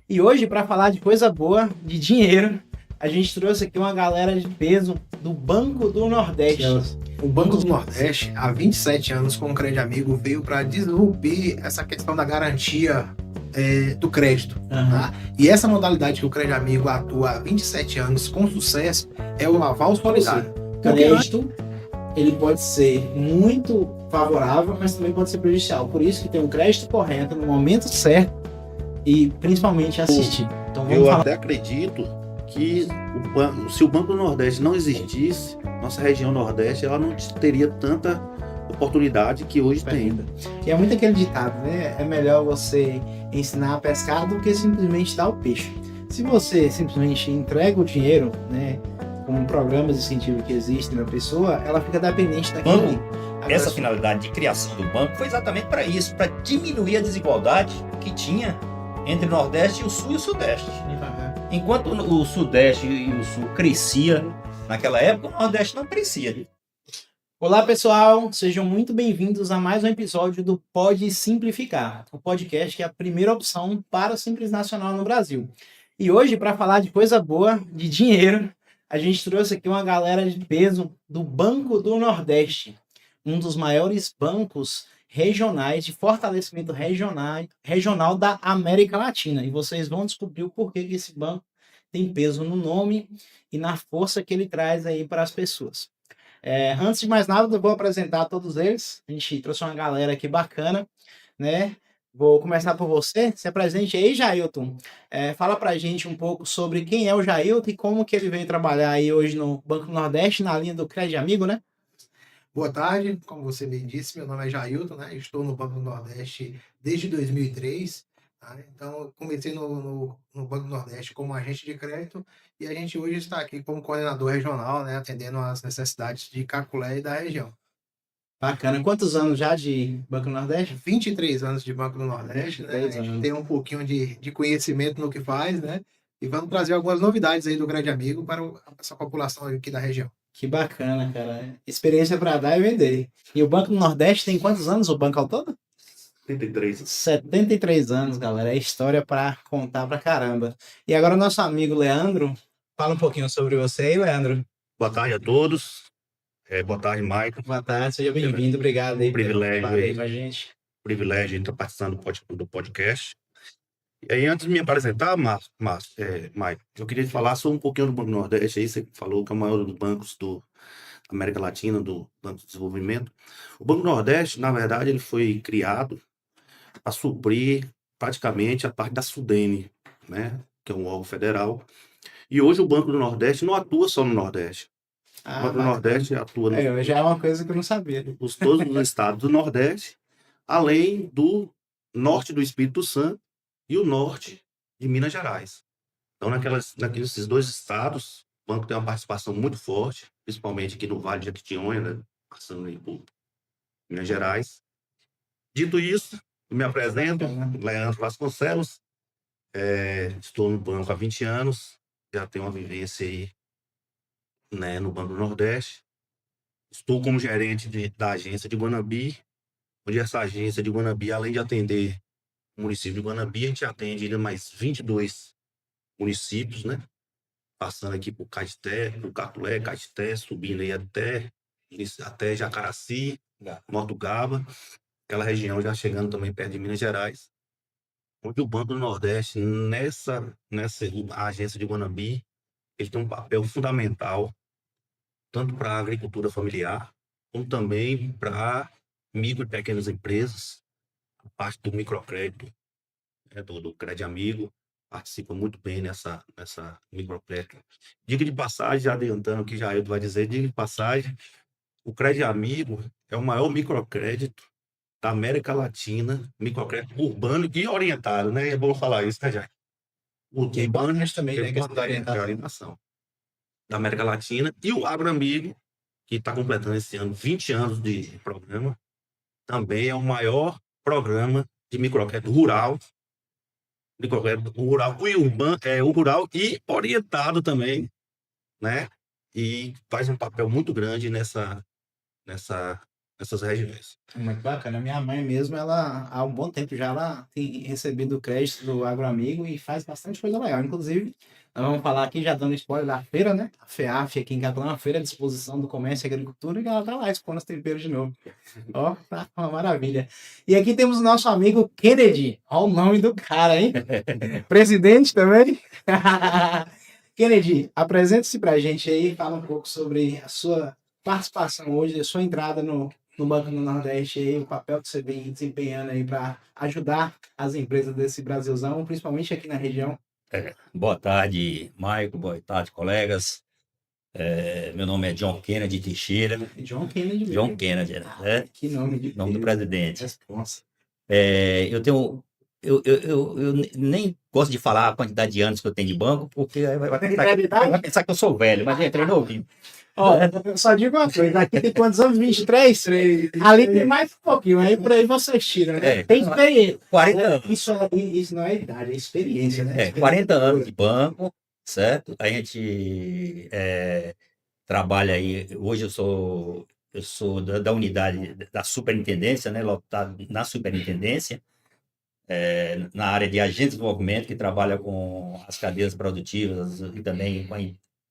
E hoje, para falar de coisa boa, de dinheiro, a gente trouxe aqui uma galera de peso do Banco do Nordeste. O Banco do Nordeste, há 27 anos, com o Crédito Amigo, veio para disrupir essa questão da garantia do crédito. Tá? E essa modalidade que o Crédito Amigo atua há 27 anos com sucesso é o aval solidário. O crédito, ele pode ser muito favorável, mas também pode ser prejudicial. Por isso que tem um crédito correto no momento certo e principalmente assistir. Então vamos Eu falar. até acredito que se o Banco do Nordeste não existisse, nossa região Nordeste ela não teria tanta oportunidade que hoje tem. E é muito aquele ditado, né? É melhor você ensinar a pescar do que simplesmente dar o peixe. Se você simplesmente entrega o dinheiro, né, com programas de incentivo que existem na pessoa, ela fica dependente daquilo ali. Essa finalidade de criação do banco foi exatamente para isso, para diminuir a desigualdade que tinha entre o Nordeste e o Sul e o Sudeste. Enquanto o Sudeste e o Sul crescia naquela época, o Nordeste não crescia. Olá, pessoal, sejam muito bem-vindos a mais um episódio do Pode Simplificar, o podcast que é a primeira opção para o Simples Nacional no Brasil. E hoje, para falar de coisa boa, de dinheiro, a gente trouxe aqui uma galera de peso do Banco do Nordeste, um dos maiores bancos regionais de fortalecimento regional da América Latina. E vocês vão descobrir o porquê que esse banco tem peso no nome e na força que ele traz aí para as pessoas. Antes de mais nada, eu vou apresentar todos eles. A gente trouxe uma galera aqui bacana, né? Vou começar por você. Se apresente aí, Jailton. Fala pra gente um pouco sobre quem é o Jailton e como que ele veio trabalhar aí hoje no Banco do Nordeste, na linha do Crédito Amigo, né? Boa tarde, como você bem disse, meu nome é Jailton, né? Estou no Banco do Nordeste desde 2003. Tá? Então, comecei no Banco do Nordeste como agente de crédito e a gente hoje está aqui como coordenador regional, né? Atendendo às necessidades de Caculé e da região. Bacana. Quantos anos já de Banco do Nordeste? 23 anos de Banco do Nordeste, né? A gente tem um pouquinho de conhecimento no que faz, né? E vamos trazer algumas novidades aí do Grande Amigo para essa população aqui da região. Que bacana, cara. Experiência para dar e vender. E o Banco do Nordeste tem quantos anos, o banco ao todo? 73. 73 anos, galera. É história para contar pra caramba. E agora o nosso amigo Leandro, fala um pouquinho sobre você aí, Leandro. Boa tarde a todos. Boa tarde, Maicon. Boa tarde, seja bem-vindo. Obrigado aí Privilégio aí com a gente. Privilégio de estar participando do podcast. E aí, antes de me apresentar, Maicon, eu queria falar só um pouquinho do Banco do Nordeste. Aí você falou que é o maior dos bancos da América Latina, do Banco de Desenvolvimento. O Banco do Nordeste, na verdade, ele foi criado para suprir praticamente a parte da Sudene, né, que é um órgão federal. E hoje o Banco do Nordeste não atua só no Nordeste. O Banco do Nordeste atua já é uma coisa que eu não sabia. todos os estados do Nordeste, além do norte do Espírito Santo e o norte de Minas Gerais. Então, naqueles dois estados, o banco tem uma participação muito forte, principalmente aqui no Vale de Jequitinhonha, né, passando aí por Minas Gerais. Dito isso, eu me apresento, Leandro Vasconcelos, estou no banco há 20 anos, já tenho uma vivência aí, né, no Banco do Nordeste. Estou como gerente da agência de Guanabi, onde essa agência de Guanabi, além de atender o município de Guanabi, a gente atende ainda mais 22 municípios, né? Passando aqui por Caeté, por Catulé, Caeté, subindo aí até Jacaraci, Mortugaba, aquela região já chegando também perto de Minas Gerais. Onde o Banco do Nordeste, nessa agência de Guanabi, ele tem um papel fundamental, tanto para a agricultura familiar, como também para micro e pequenas empresas, a parte do microcrédito, né, do Crédito Amigo, participa muito bem nessa microcrédito. Diga de passagem, já adiantando o que Jair vai dizer, diga de passagem, o Crédito Amigo é o maior microcrédito da América Latina, microcrédito urbano e orientado, né? É bom falar isso, né, Jair? Urbano também, né? Questão da orientação da América Latina. E o AgroAmigo, que está completando esse ano 20 anos de programa, também é o maior programa de microcrédito rural e urbano, o rural e orientado também, né? E faz um papel muito grande nessa essas regiões. Muito bacana. Minha mãe mesmo, ela há um bom tempo já ela tem recebido crédito do AgroAmigo e faz bastante coisa legal. Inclusive, nós vamos falar aqui, já dando spoiler da feira, né? A FEAF aqui em Catalão, a Feira de Exposição do Comércio e Agricultura, e ela tá lá expondo os temperos de novo. Ó, tá uma maravilha. E aqui temos o nosso amigo Kennedy. Olha o nome do cara, hein? Presidente também. Kennedy, apresente-se pra gente aí, fala um pouco sobre a sua participação hoje, a sua entrada no Banco do Nordeste aí, o papel que você vem desempenhando aí para ajudar as empresas desse Brasilzão, principalmente aqui na região. Boa tarde, Maico. Boa tarde, colegas. Meu nome é John Kennedy Teixeira. John Kennedy mesmo. John Kennedy, né? Que nome de Nome do peso. presidente. Responsa. Eu tenho. Eu nem gosto de falar a quantidade de anos que eu tenho de banco, porque aí vai pensar que eu sou velho, mas entrei novinho. Ó, eu só digo uma coisa, aqui tem quantos anos? 23? Ali tem mais um pouquinho, aí por aí vocês tiram, né? Tem experiência. 40 anos. Isso não é idade, é experiência, né? 40 anos de banco, certo? A gente trabalha aí. Hoje eu sou da unidade da superintendência, né? Lotado na superintendência, na área de agente de desenvolvimento, que trabalha com as cadeias produtivas e também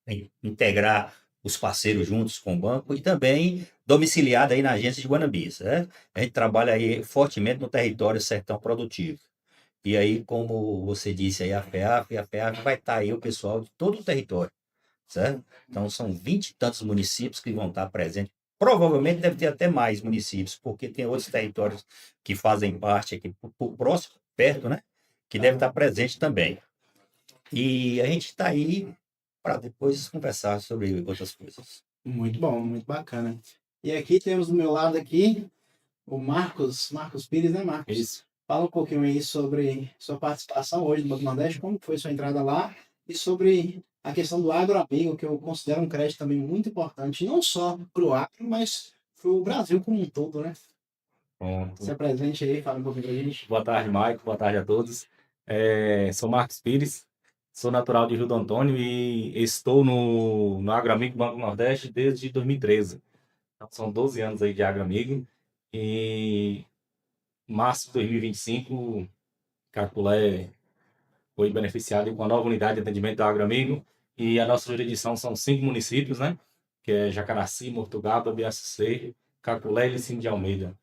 em integrar os parceiros juntos com o banco, e também domiciliado aí na agência de Guanambi, certo? A gente trabalha aí fortemente no território sertão produtivo. E aí, como você disse aí, a FEAF vai estar aí o pessoal de todo o território, certo? Então, são 20 e tantos municípios que vão estar presentes. Provavelmente deve ter até mais municípios, porque tem outros territórios que fazem parte aqui, por próximo, perto, né? Que devem estar presentes também. E a gente está aí para depois conversar sobre outras coisas. Muito bom, muito bacana. E aqui temos do meu lado aqui o Marcos Pires, né, Marcos? Isso. Fala um pouquinho aí sobre sua participação hoje no Banco Nordeste, como foi sua entrada lá e sobre a questão do AgroAmigo, que eu considero um crédito também muito importante, não só para o agro, mas para o Brasil como um todo, né? Pronto. Se apresente aí, fala um pouquinho pra gente. Boa tarde, Maico. Boa tarde a todos. Sou Marcos Pires, sou natural de Rio do Antônio e estou no AgroAmigo Banco Nordeste desde 2013. Então, são 12 anos aí de AgroAmigo e em março de 2025, Caculé foi beneficiado com a nova unidade de atendimento do AgroAmigo e a nossa jurisdição são 5 municípios, né? Que é Jacaraci, Mortugaba, BACC, Caculé e Licínio de Almeida.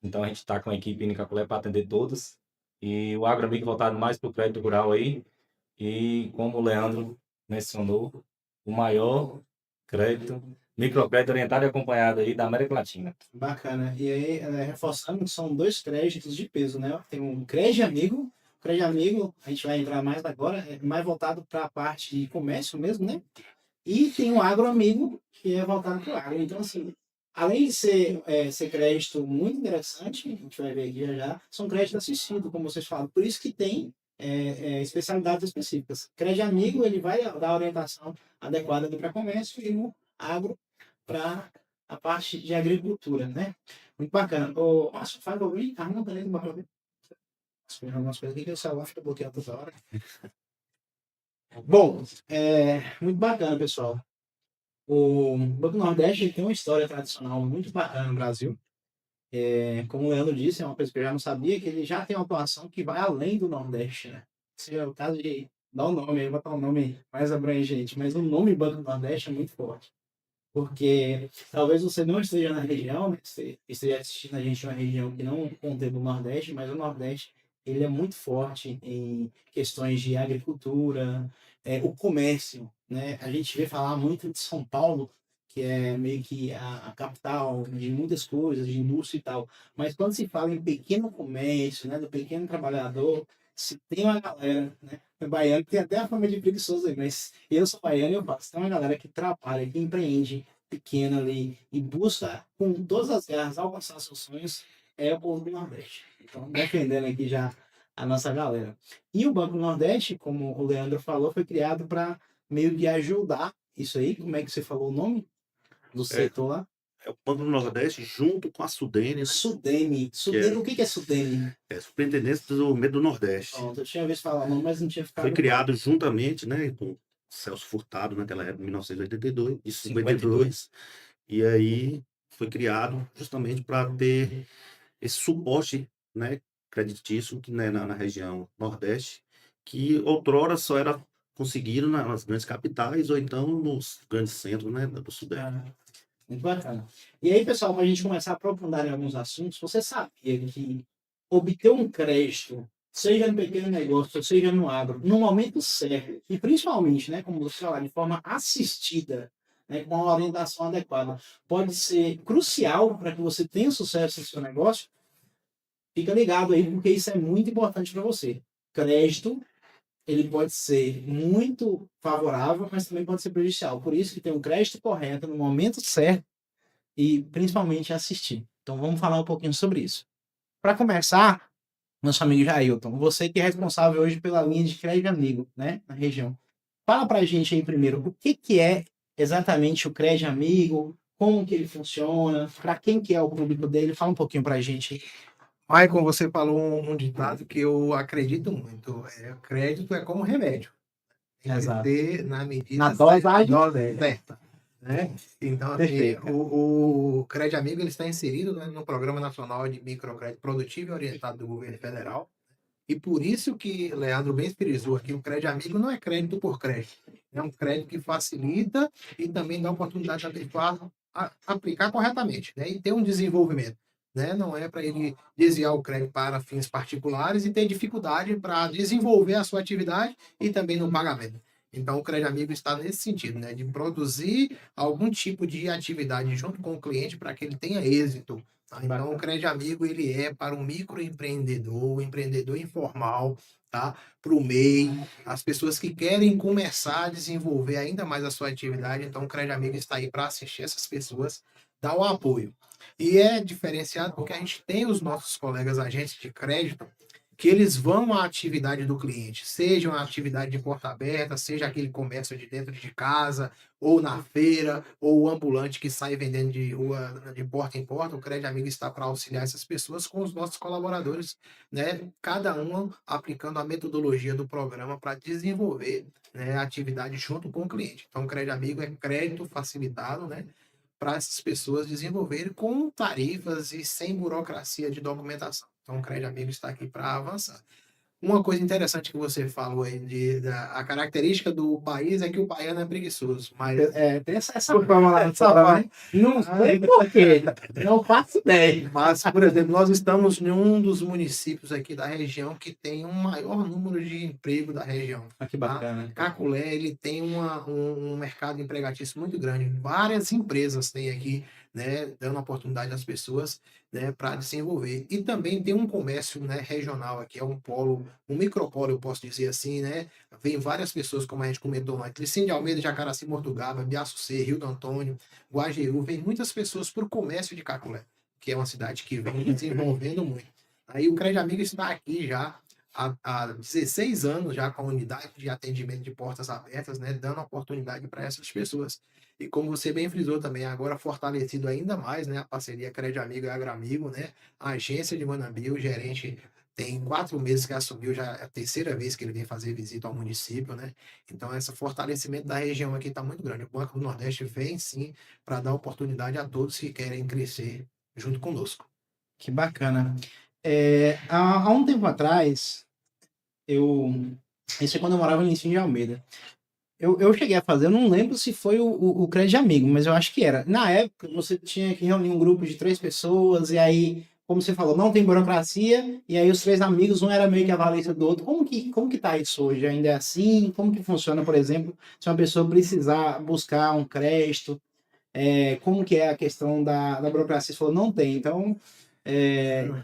Então a gente está com a equipe em Caculé para atender todos. E o AgroAmigo voltado mais para o crédito rural aí. E como o Leandro mencionou, o maior crédito, microcrédito orientado e acompanhado aí da América Latina. Bacana. E aí, reforçando, são 2 créditos de peso, né? Tem um Crédito Amigo. O Crédito Amigo, a gente vai entrar mais agora, é mais voltado para a parte de comércio mesmo, né? E tem o AgroAmigo, que é voltado para o agro. Então, assim, além de ser crédito muito interessante, a gente vai ver aqui já, são créditos assistidos, como vocês falam. Por isso que tem especialidades específicas. Crédito Amigo, ele vai dar a orientação adequada para comércio e o agro para a parte de agricultura, né? Muito bacana. O Márcio, faz para mim? Arruma também do barulho. Algumas coisas aqui que o celular fica bloqueado toda hora. Bom, muito bacana, pessoal. O Banco Nordeste tem uma história tradicional muito bacana no Brasil. Como o Leandro disse, é uma coisa que eu já não sabia, que ele já tem uma atuação que vai além do Nordeste, né? Se é o caso de dar o nome, aí botar um nome mais abrangente, mas o nome Banco Nordeste é muito forte. Porque talvez você não esteja na região, né? Você esteja assistindo a gente em uma região que não contém o Nordeste, mas o Nordeste ele é muito forte em questões de agricultura, o comércio, né? A gente vê falar muito de São Paulo, que é meio que a capital de muitas coisas, de indústria e tal. Mas quando se fala em pequeno comércio, né, do pequeno trabalhador, se tem uma galera, né? O baiano tem até a fama de preguiçoso aí, mas eu sou baiano e eu faço. Tem uma galera que trabalha, que empreende pequeno ali e busca com todas as garras alcançar seus sonhos, é o povo do Nordeste. Então, defendendo aqui já a nossa galera. E o Banco Nordeste, como o Leandro falou, foi criado para meio que ajudar isso aí. Como é que você falou o nome do setor lá? É o Banco do Nordeste junto com a Sudene, né? Sudene. O que é Sudene? É a Superintendência do Desenvolvimento do Nordeste. Pronto, eu tinha visto falar o nome, mas não tinha ficado. Foi criado juntamente, né, com Celso Furtado naquela época, em 1982 e 52. E aí foi criado justamente para ter esse suporte, né, creditício, né, na região Nordeste, que outrora só era conseguido nas grandes capitais ou então nos grandes centros, né, do Sudeste. Ah, muito bacana. E aí, pessoal, para a gente começar a aprofundar em alguns assuntos, você sabia que obter um crédito, seja no pequeno negócio, seja no agro, no momento certo, e principalmente, né, como você falou, de forma assistida, né, com a orientação adequada, pode ser crucial para que você tenha sucesso no seu negócio? Fica ligado aí, porque isso é muito importante para você. Crédito, ele pode ser muito favorável, mas também pode ser prejudicial. Por isso que tem um crédito correto no momento certo e principalmente assistir. Então vamos falar um pouquinho sobre isso. Para começar, nosso amigo Jailton, você que é responsável hoje pela linha de crédito amigo, né, na região. Fala para a gente aí primeiro, o que que é exatamente o crédito amigo, como que ele funciona, para quem que é o público dele, fala um pouquinho para a gente aí. Maicon, você falou um ditado que eu acredito muito. Crédito é como remédio. Tem que Exato. ter na medida Na dosagem certa, né? Então, assim, Perfeito. o Crédito Amigo ele está inserido, né, no Programa Nacional de Microcrédito Produtivo e Orientado do Governo Federal. E por isso que Leandro bem frisou aqui, o Crédito Amigo não é crédito por crédito. É um crédito que facilita e também dá oportunidade da pessoa aplicar corretamente, né? E ter um desenvolvimento. Né? Não é para ele desviar o crédito para fins particulares e ter dificuldade para desenvolver a sua atividade e também no pagamento. Então, o Crédito Amigo está nesse sentido, né? De produzir algum tipo de atividade junto com o cliente para que ele tenha êxito. Tá? Então, o Crédito Amigo ele é para o microempreendedor, o empreendedor informal, tá? Para o MEI, as pessoas que querem começar a desenvolver ainda mais a sua atividade. Então, o Crédito Amigo está aí para assistir essas pessoas, dar o apoio. E é diferenciado porque a gente tem os nossos colegas agentes de crédito que eles vão à atividade do cliente, seja uma atividade de porta aberta, seja aquele comércio de dentro de casa, ou na feira, ou o ambulante que sai vendendo de rua, de porta em porta. O Crédito Amigo está para auxiliar essas pessoas com os nossos colaboradores, né? Cada um aplicando a metodologia do programa para desenvolver, né, a atividade junto com o cliente. Então, o Crédito Amigo é crédito facilitado, né, para essas pessoas desenvolverem com tarifas e sem burocracia de documentação. Então, o Crédito Amigo está aqui para avançar. Uma coisa interessante que você falou aí, a característica do país é que o baiano é preguiçoso. Mas tem essa forma lá no Ceará, né? Não sei por quê, não faço ideia. Mas, por exemplo, nós estamos em um dos municípios aqui da região que tem um maior número de emprego da região. Ah, que bacana. Caculé, ele tem um mercado empregatício muito grande. Várias empresas têm aqui, né, dando oportunidade às pessoas, né, para desenvolver. E também tem um comércio, né, regional aqui, é um polo, um micropolo, eu posso dizer assim, né? Vem várias pessoas, como a gente comentou lá, Tricinho de Almeida, Jacaraci, Mortugaba, Biaçucê, Rio do Antônio, Guajeú, vem muitas pessoas por comércio de Caculé, que é uma cidade que vem desenvolvendo muito. Aí o Crédito Amigo está aqui já há 16 anos já com a unidade de atendimento de portas abertas, né, dando oportunidade para essas pessoas. E como você bem frisou também, agora fortalecido ainda mais, né, a parceria Crédito Amigo e Agramigo, né, a agência de Manambi, o gerente tem 4 meses que assumiu, já é a terceira vez que ele vem fazer visita ao município, né? Então, esse fortalecimento da região aqui está muito grande. O Banco do Nordeste vem sim para dar oportunidade a todos que querem crescer junto conosco. Que bacana. Há um tempo atrás, isso é quando eu morava em Ensino de Almeida. Eu cheguei a fazer, eu não lembro se foi o Crédito Amigo, mas eu acho que era. Na época, você tinha que reunir um grupo de 3 pessoas, e aí, como você falou, não tem burocracia, e aí os 3 amigos, um era meio que a valência do outro. Como que tá isso hoje? Ainda é assim? Como que funciona, por exemplo, se uma pessoa precisar buscar um crédito? Como que é a questão da burocracia? Você falou, não tem. Então,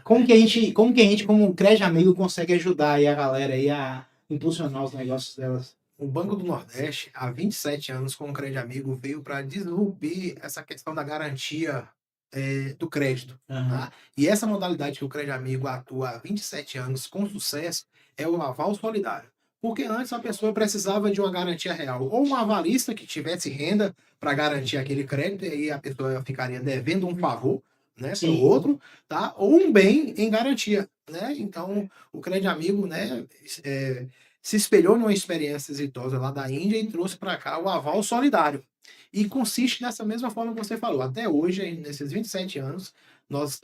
como que a gente, como Crédito Amigo, consegue ajudar aí a galera aí a impulsionar os negócios delas? O Banco do Nordeste, há 27 anos, com o Crédito Amigo, veio para disrupir essa questão da garantia do crédito. Uhum. Tá? E essa modalidade que o Crédito Amigo atua há 27 anos com sucesso é o aval solidário. Porque antes a pessoa precisava de uma garantia real, ou um avalista que tivesse renda para garantir aquele crédito, e aí a pessoa ficaria devendo um favor, né, para o outro, tá? Ou um bem em garantia, né? Então, o Crédito Amigo, né, se espelhou numa experiência exitosa lá da Índia e trouxe para cá o aval solidário, E consiste nessa mesma forma que você falou. Até hoje, nesses 27 anos,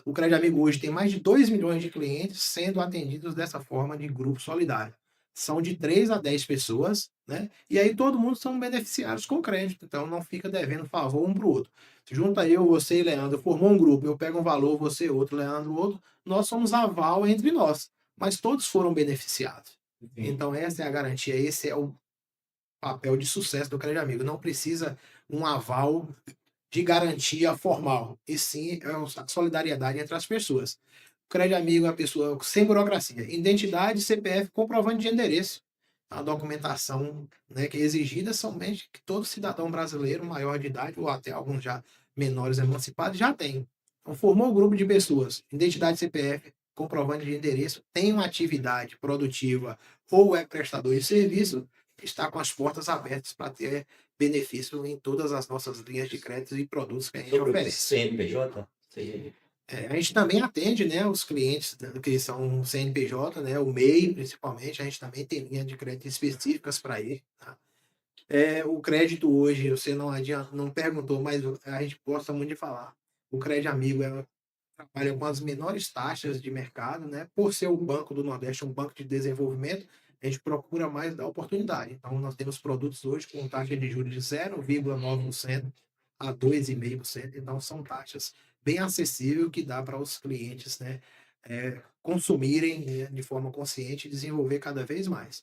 o Crédito Amigo hoje tem mais de 2 milhões de clientes sendo atendidos dessa forma de grupo solidário. São de 3 a 10 pessoas, né? E aí todo mundo são beneficiários com crédito, então não fica devendo favor um para o outro. Se junta eu, você e Leandro, formou um grupo, eu pego um valor, você outro, Leandro outro, nós somos aval entre nós, mas todos foram beneficiados. Então essa é a garantia, esse é o papel de sucesso do Crédito Amigo. Não precisa um aval de garantia formal, e sim a solidariedade entre as pessoas. O Crédito Amigo é a pessoa sem burocracia. Identidade, CPF, comprovante de endereço. A documentação, né, que é exigida somente que todo cidadão brasileiro maior de idade, ou até alguns já menores emancipados, já tem. Então, formou um grupo de pessoas, identidade, CPF, comprovante de endereço, tem uma atividade produtiva ou é prestador de serviço, está com as portas abertas para ter benefício em todas as nossas linhas de crédito e produtos que a gente Sobre o oferece. CNPJ? A gente também atende, né, os clientes, né, que são CNPJ, né, o MEI principalmente, a gente também tem linha de crédito específicas para ele. Tá? O crédito hoje, você não perguntou, mas a gente gosta muito de falar. O Crédito Amigo trabalha com as menores taxas de mercado, né? Por ser o Banco do Nordeste, um banco de desenvolvimento, a gente procura mais dar oportunidade. Então, nós temos produtos hoje com taxa de juros de 0,9% a 2,5%. Então, são taxas bem acessíveis que dá para os clientes, né, consumirem, né, de forma consciente e desenvolver cada vez mais.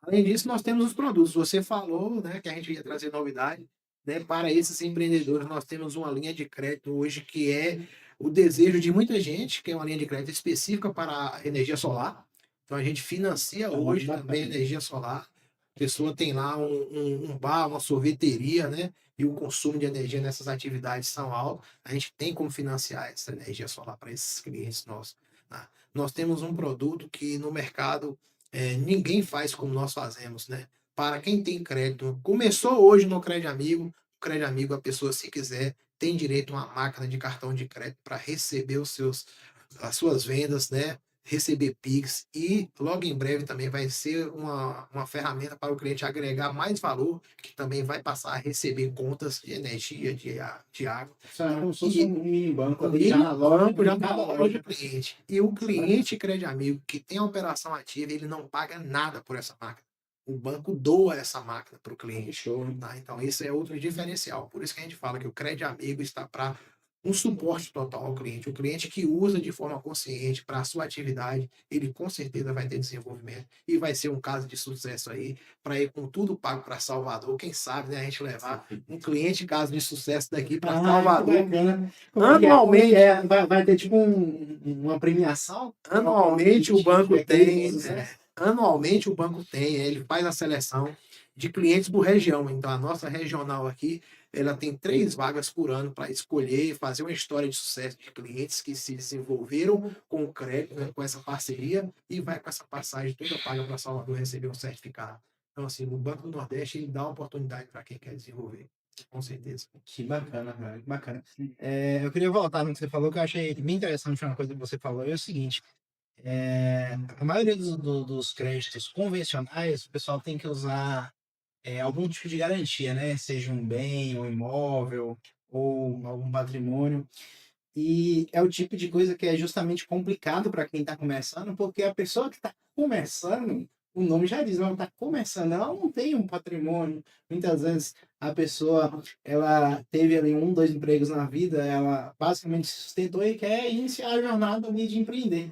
Além disso, nós temos os produtos. Você falou, né, que a gente ia trazer novidade, né, para esses empreendedores. Nós temos uma linha de crédito hoje que é o desejo de muita gente, que é uma linha de crédito específica para a energia solar. Então, a gente financia hoje também energia solar. A pessoa tem lá um bar, uma sorveteria, né? E o consumo de energia nessas atividades são altos. A gente tem como financiar essa energia solar para esses clientes nossos. Tá? Nós temos um produto que no mercado ninguém faz como nós fazemos, né? Para quem tem crédito, começou hoje no Crédito Amigo, o Crédito Amigo, a pessoa, se quiser, tem direito a uma máquina de cartão de crédito para receber as suas vendas, né? Receber Pix, e logo em breve também vai ser uma ferramenta para o cliente agregar mais valor, que também vai passar a receber contas de energia, de água. Como se fosse um mini banco ali, Já já na loja, já na loja do cliente. E o cliente Crédito Amigo que tem a operação ativa, ele não paga nada por essa máquina. O banco doa essa máquina para o cliente. Show. Tá? Então, esse é outro diferencial. Por isso que a gente fala que o Crédito Amigo está para um suporte total ao cliente. O cliente que usa de forma consciente para a sua atividade, ele com certeza vai ter desenvolvimento e vai ser um caso de sucesso aí, para ir com tudo pago para Salvador. Quem sabe, né, a gente levar um cliente caso de sucesso daqui para Salvador. Anualmente vai ter tipo uma premiação? Anualmente o banco tem, anualmente o banco tem, ele faz a seleção de clientes por região. Então, a nossa regional aqui, ela tem 3 vagas por ano para escolher e fazer uma história de sucesso de clientes que se desenvolveram com o crédito, né, com essa parceria, e vai com essa passagem toda paga para Salvador receber um certificado. Então, assim, o Banco do Nordeste, ele dá uma oportunidade para quem quer desenvolver, com certeza. Que bacana, cara, que bacana. Eu queria voltar no que você falou, que eu achei bem interessante uma coisa que você falou, é o seguinte. A maioria dos créditos convencionais, o pessoal tem que usar algum tipo de garantia, né? Seja um bem, um imóvel ou algum patrimônio. E é o tipo de coisa que é justamente complicado para quem está começando, porque a pessoa que está começando, o nome já diz, ela está começando, ela não tem um patrimônio. Muitas vezes a pessoa, ela teve ali 1, 2 empregos na vida, ela basicamente se sustentou e quer iniciar a jornada ali de empreender.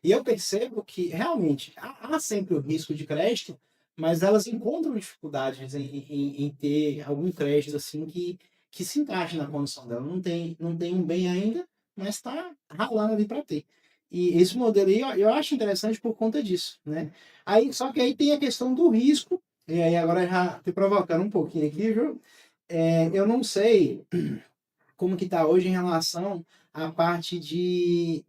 E eu percebo que realmente há sempre o risco de crédito, mas elas encontram dificuldades em ter algum crédito assim que se encaixe na condição dela. Não tem um bem ainda, mas está ralando ali para ter. E esse modelo aí eu acho interessante por conta disso, né? Só que aí tem a questão do risco, e aí agora já te provocando um pouquinho aqui, viu? Eu não sei como que está hoje em relação à parte de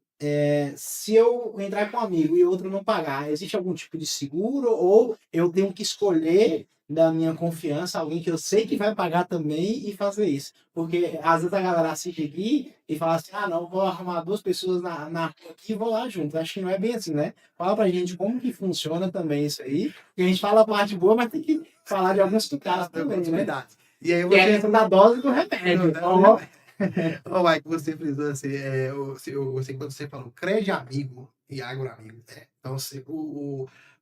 se eu entrar com um amigo e outro não pagar, existe algum tipo de seguro, ou eu tenho que escolher da minha confiança alguém que eu sei que vai pagar também e fazer isso? Porque às vezes a galera assiste aqui e fala assim, não, vou arrumar 2 pessoas na rua aqui e vou lá junto. Acho que não é bem assim, né? Fala pra gente como que funciona também isso aí, porque a gente fala a parte boa, mas tem que falar de alguns casos também, né? E aí E você... é questão da dose do remédio. Não, Ô, Mike, você frisou assim, eu sei quando você falou crédito amigo e agroamigo, né? Então,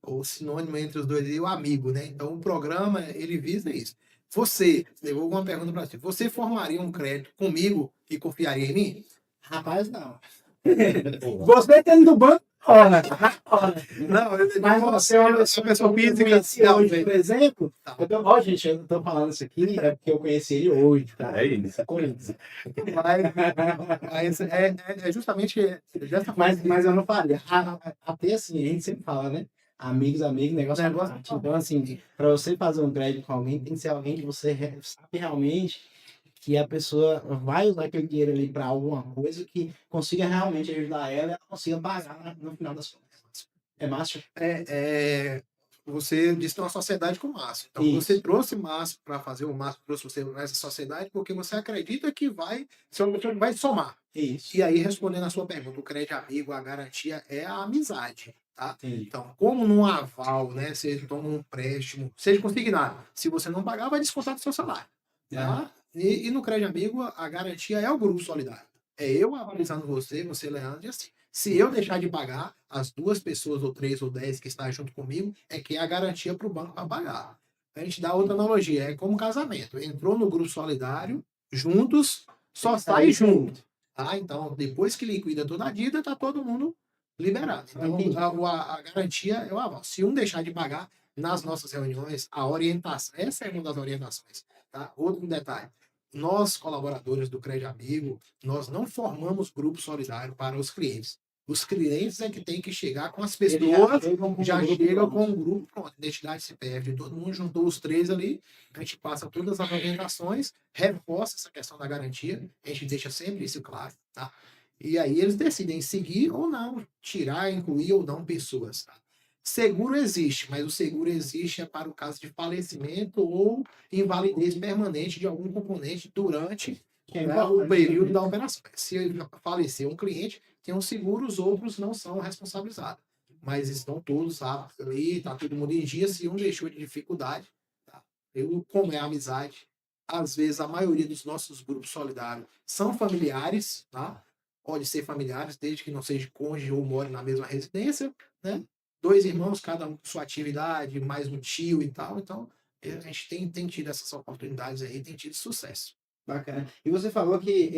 o sinônimo entre os dois é o amigo, né? Então, o programa, ele visa isso. Você, eu vou uma pergunta para você. Você formaria um crédito comigo e confiaria em mim? Rapaz, não. Você tendo do banco, olha. Não, Mas você é uma pessoa física. física hoje, por exemplo. Tá. Ó, gente, eu tô falando isso aqui é porque eu conheci ele hoje, tá? É isso. Conheço. Mas é justamente dessa forma. Mas eu não falei. Até assim, a gente sempre fala, né? Amigos, negócio é Negócio parte. Então, assim, para você fazer um crédito com alguém, tem que ser alguém que você sabe realmente que a pessoa vai usar aquele dinheiro ali para alguma coisa que consiga realmente ajudar ela e ela consiga pagar no final das contas. É Márcio? Você disse que é uma sociedade com o Márcio. Então, Isso. você trouxe Márcio para fazer o Márcio, trouxe você nessa sociedade porque você acredita que vai somar. Isso. E aí, respondendo a sua pergunta, o crédito amigo, a garantia é a amizade. Tá? Entendi. Então, como num aval, né? Você toma um empréstimo, seja consignado. Se você não pagar, vai descontar do seu salário. Tá? E no crédito amigo, a garantia é o grupo solidário. É eu avalizando você, Leandro, e assim. Se eu deixar de pagar, as 2 pessoas, ou 3 ou 10 que estão junto comigo, é que é a garantia para o banco para pagar. A gente dá outra analogia, é como casamento. Entrou no grupo solidário, juntos, só sai junto. Tá? Então, depois que liquida toda a dívida, tá todo mundo liberado. Então, a garantia é o aval. Se um deixar de pagar, nas nossas reuniões, a orientação, essa é uma das orientações. Tá? Outro detalhe. Nós, colaboradores do Crédito Amigo, nós não formamos grupo solidário para os clientes. Os clientes é que tem que chegar com as pessoas, já chegam com um grupo, pronto, identidade CPF de todo mundo, juntou os 3 ali, a gente passa todas as orientações, reforça essa questão da garantia, a gente deixa sempre isso claro, tá? E aí eles decidem seguir ou não, tirar, incluir ou não pessoas, tá? Seguro existe, mas o seguro existe para o caso de falecimento ou invalidez permanente de algum componente durante o período da operação. Se falecer um cliente, tem um seguro, os outros não são responsabilizados. Mas estão todos ali, está todo mundo em dia. Se um deixou de dificuldade, tá? Como é a amizade, às vezes a maioria dos nossos grupos solidários são familiares, tá? Pode ser familiares, desde que não seja cônjuge ou more na mesma residência, né? 2 irmãos, cada um com sua atividade, mais um tio e tal. Então, a gente tem tido essas oportunidades aí, tem tido sucesso. Bacana. E você falou que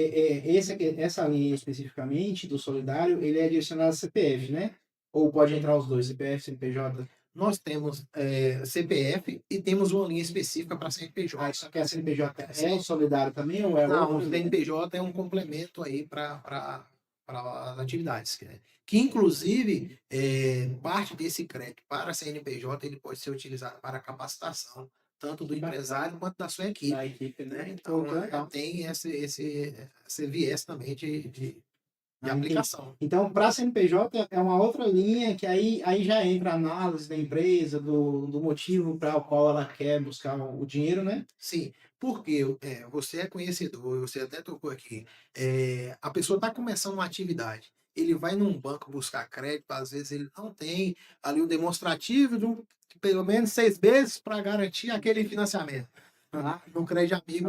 essa linha especificamente do solidário, ele é direcionado a CPF, né? Ou pode entrar os dois, CPF, CNPJ? Nós temos CPF e temos uma linha específica para CNPJ. Só que a CNPJ é solidário também ou é Não, outro? o CNPJ é um complemento aí para as atividades. Né? Que, inclusive, parte desse crédito para a CNPJ ele pode ser utilizado para capacitação, tanto do empresário quanto da sua equipe. Da equipe, né? Então, tem esse viés também de aplicação. Então, para a CNPJ é uma outra linha que aí já entra a análise da empresa, do motivo para o qual ela quer buscar o dinheiro, né? Sim, porque você é conhecedor, você até tocou aqui, a pessoa está começando uma atividade, ele vai num banco buscar crédito, às vezes ele não tem ali o demonstrativo de pelo menos 6 meses para garantir aquele financiamento. No crédito amigo,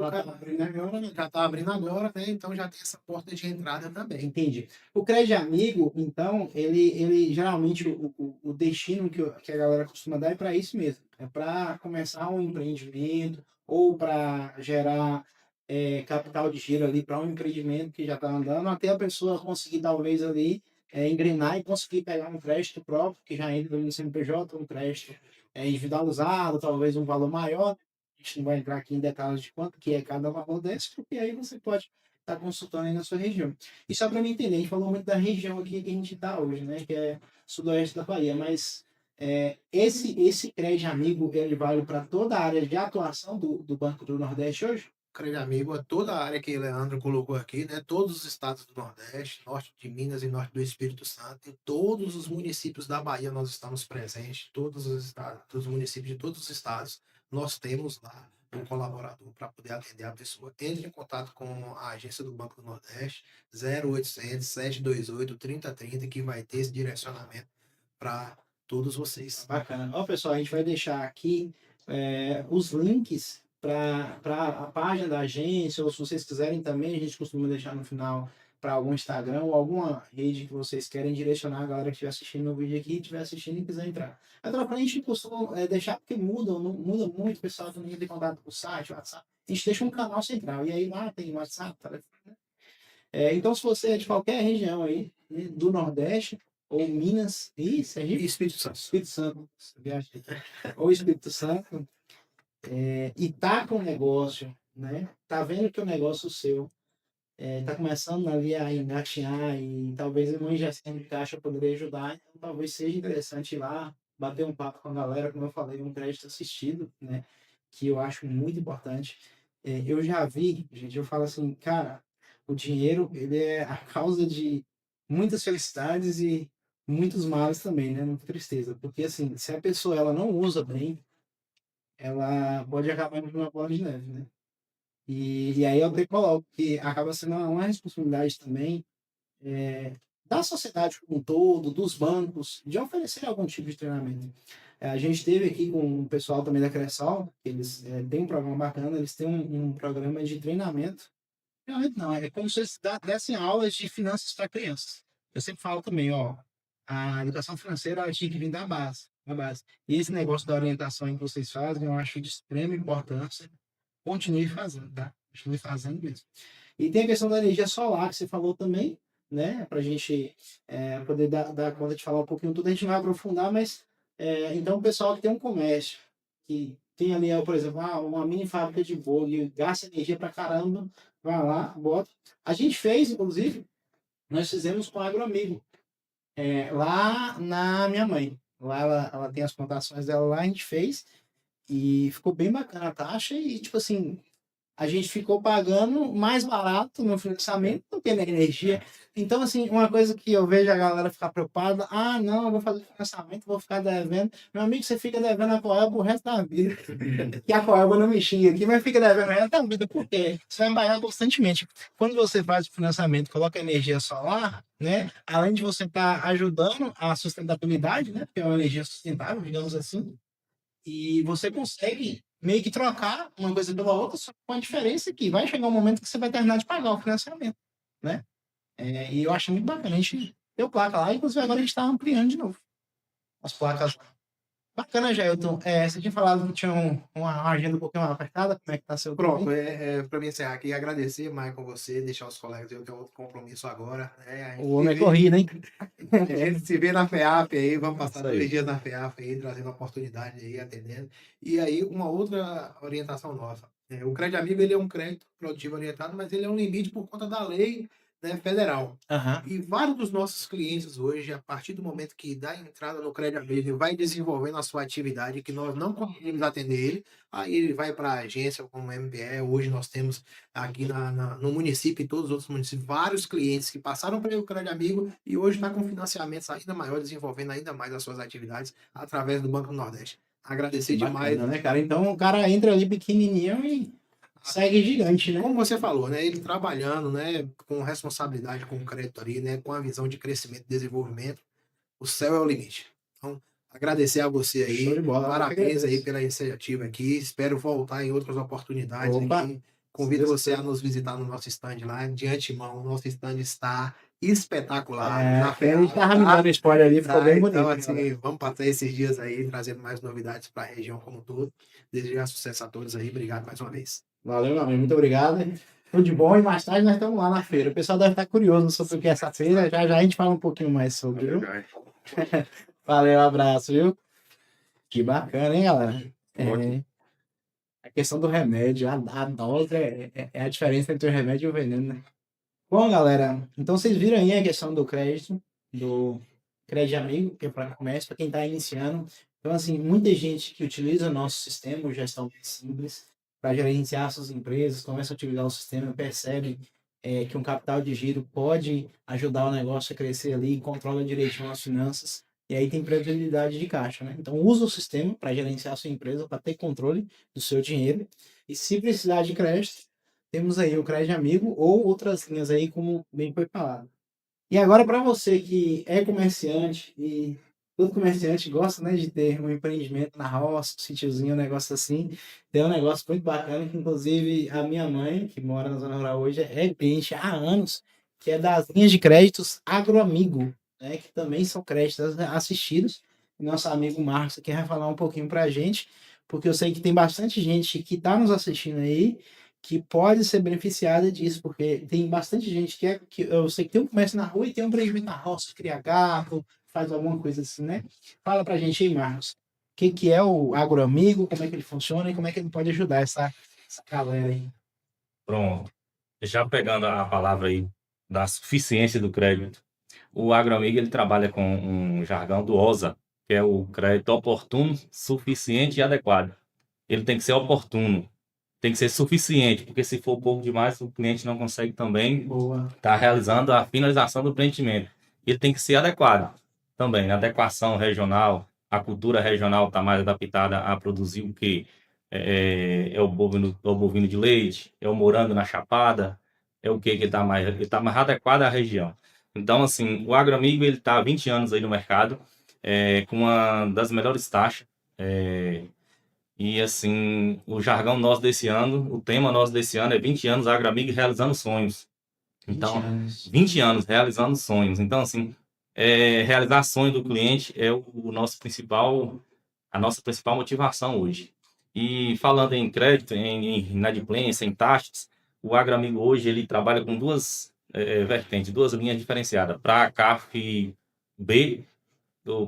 já está abrindo agora, né? Então já tem essa porta de entrada também. Entendi. O crédito amigo, então, ele geralmente o destino que a galera costuma dar é para isso mesmo. É para começar um empreendimento ou para gerar capital de giro ali para um empreendimento que já está andando, até a pessoa conseguir talvez ali engrenar e conseguir pegar um crédito próprio, que já entra no CNPJ, um crédito individualizado, talvez um valor maior. A gente não vai entrar aqui em detalhes de quanto que é cada valor desse, porque aí você pode estar consultando aí na sua região. E só para me entender, a gente falou muito da região aqui que a gente está hoje, né? Que é sudoeste da Bahia, mas esse crédito amigo, ele vale para toda a área de atuação do Banco do Nordeste hoje? Crédito amigo é toda a área que o Leandro colocou aqui, né? Todos os estados do Nordeste, norte de Minas e norte do Espírito Santo, em todos os municípios da Bahia nós estamos presentes, todos os estados, todos os municípios de todos os estados, nós temos lá um colaborador para poder atender a pessoa. Entre em contato com a agência do Banco do Nordeste, 0800 728 3030, que vai ter esse direcionamento para todos vocês. Bacana. Ó, pessoal, a gente vai deixar aqui os links para a página da agência, ou se vocês quiserem também, a gente costuma deixar no final para algum Instagram ou alguma rede que vocês querem direcionar a galera que estiver assistindo o vídeo aqui, estiver assistindo e quiser entrar. A telefone a gente costuma deixar porque muda muito, o pessoal também tem contato com o site, WhatsApp. A gente deixa um canal central, e aí lá tem WhatsApp, telefone, né? Então, se você é de qualquer região aí, né, do Nordeste, ou Minas, e Sergipe? Espírito Santo. Espírito Santo, viajei. Ou Espírito Santo, e tá com o negócio, né? Tá vendo que o negócio seu tá começando ali a engatinhar e talvez a mãe gestão de caixa poderia ajudar, então talvez seja interessante ir lá, bater um papo com a galera, como eu falei, um crédito assistido, né? Que eu acho muito importante. Eu já vi, gente, eu falo assim, cara, o dinheiro, ele é a causa de muitas felicidades e muitos males também, né? Muita tristeza, porque assim, se a pessoa ela não usa bem, ela pode acabar indo uma bola de neve, né? E aí eu até coloco que acaba sendo uma responsabilidade também da sociedade como um todo, dos bancos, de oferecer algum tipo de treinamento. A gente teve aqui com o pessoal também da Cressol, eles têm um programa bacana, eles têm um programa de treinamento. Treinamento não, é como se eles dessem aulas de finanças para crianças. Eu sempre falo também, ó, a educação financeira ela tinha que vir da base, da base. E esse negócio da orientação que vocês fazem, eu acho de extrema importância. Continue fazendo, tá? Continue fazendo mesmo. E tem a questão da energia solar que você falou também, né? Para a gente poder dar conta de falar um pouquinho tudo, a gente vai aprofundar, mas então o pessoal que tem um comércio, que tem ali, por exemplo, uma mini fábrica de bolo e gasta energia pra caramba, vai lá, bota. A gente fez, inclusive, nós fizemos com o Agroamigo, lá na minha mãe. Lá ela tem as plantações dela lá, a gente fez. E ficou bem bacana a taxa e, tipo assim, a gente ficou pagando mais barato no financiamento do que na energia. Então, assim, uma coisa que eu vejo a galera ficar preocupada, não, eu vou fazer financiamento, vou ficar devendo. Meu amigo, você fica devendo a Coelba o resto da vida. Que a Coelba não me xinga aqui, mas fica devendo o resto da vida. Por quê? Você vai pagar constantemente. Quando você faz o financiamento, coloca energia solar, né? Além de você estar ajudando a sustentabilidade, né? Porque é uma energia sustentável, digamos assim. E você consegue meio que trocar uma coisa pela outra, só com a diferença que vai chegar um momento que você vai terminar de pagar o financiamento, né? E eu acho muito bacana. A gente deu placa lá, inclusive agora a gente está ampliando de novo as placas. Bacana, Jailton. Você tinha falado que tinha uma agenda um pouquinho mais apertada, como é que tá seu Pronto, tempo? para mim encerrar aqui, agradecer, Maicon, você, deixar os colegas, eu tenho outro compromisso agora, né? A gente O homem é se vê- corrido, hein? A gente se vê na FEAP aí, vamos passar Isso aí. 2 dias na FEAP aí, trazendo oportunidade aí, atendendo. E aí, uma outra orientação nossa. O Crédito Amigo, ele é um crédito produtivo orientado, mas ele é um limite por conta da lei, né, federal. Aham. E vários dos nossos clientes hoje, a partir do momento que dá entrada no Crédito Amigo, ele vai desenvolvendo a sua atividade, que nós não conseguimos atender ele, aí ele vai para a agência como MBE. Hoje nós temos aqui no município e todos os outros municípios vários clientes que passaram pelo Crédito Amigo e hoje está com financiamentos ainda maiores, desenvolvendo ainda mais as suas atividades através do Banco do Nordeste. Agradecer demais. Bacana, né, cara? Então o cara entra ali pequenininho e segue gigante, né? Como você falou, né? Ele trabalhando, né, com responsabilidade, com crédito ali, né, com a visão de crescimento e desenvolvimento, o céu é o limite. Então, agradecer a você aí, Show de bola. parabéns aí pela iniciativa aqui. Espero voltar em outras oportunidades Opa. aqui. Convido você a nos visitar no nosso stand lá. De antemão, o nosso stand está espetacular. Na A gente tava me dando spoiler ali, ficou bem bonito. Então, né, assim, galera? vamos passar esses dias aí, trazendo mais novidades para a região como um todo. Desejar sucesso a todos aí. Obrigado mais uma vez. Valeu, meu amigo. Muito obrigado. Tudo de bom. E mais tarde nós estamos lá na feira. O pessoal deve estar curioso sobre o que é essa feira. Já já a gente fala um pouquinho mais sobre, viu? Valeu, abraço, viu? Que bacana, hein, galera? A questão do remédio, a dose é a diferença entre o remédio e o veneno, né? Bom, galera, então vocês viram aí a questão do crédito amigo, que é para comércio, para quem está iniciando. Então, assim, muita gente que utiliza o nosso sistema, o Gestão Simples, para gerenciar suas empresas, começa a utilizar o sistema, percebe que um capital de giro pode ajudar o negócio a crescer ali, controla direitinho as finanças, e aí tem previsibilidade de caixa, né? Então, usa o sistema para gerenciar a sua empresa, para ter controle do seu dinheiro, e se precisar de crédito, temos aí o Crédito Amigo ou outras linhas aí, como bem foi falado. E agora, para você que é comerciante e todo comerciante gosta, né, de ter um empreendimento na roça, um sítiozinho, um negócio assim. Tem um negócio muito bacana que, inclusive, a minha mãe, que mora na Zona Rural hoje, é cliente há anos, que é das linhas de créditos Agroamigo, né, que também são créditos assistidos. Nosso amigo Marcos aqui vai falar um pouquinho para a gente, porque eu sei que tem bastante gente que está nos assistindo aí que pode ser beneficiada disso, porque tem bastante gente que eu sei que tem um comércio na rua e tem um empreendimento na roça, cria gato, faz alguma coisa assim, né? Fala pra gente aí, Marcos, o que é o Agroamigo, como é que ele funciona e como é que ele pode ajudar essa galera aí. Pronto. Já pegando a palavra aí da suficiência do crédito, o Agroamigo ele trabalha com um jargão do OSA, que é o crédito oportuno, suficiente e adequado. Ele tem que ser oportuno, tem que ser suficiente, porque se for pouco demais, o cliente não consegue também Boa. estar realizando a finalização do empreendimento. Ele tem que ser adequado também, adequação regional, a cultura regional está mais adaptada a produzir o quê? É o bovino de leite, é o morango na chapada, é o que ele tá mais adequado à região. Então, assim, o Agroamigo ele está há 20 anos aí no mercado, com uma das melhores taxas, é, e assim, o jargão nosso desse ano, o tema nosso desse ano é 20 anos Agroamigo realizando sonhos. 20 Então, anos. 20 anos realizando sonhos. Então, assim, realizar sonhos do cliente é o nosso principal, a nossa principal motivação hoje. E falando em crédito, em inadimplência, em taxas, o Agroamigo hoje ele trabalha com duas vertentes, duas linhas diferenciadas. Para a CAF B,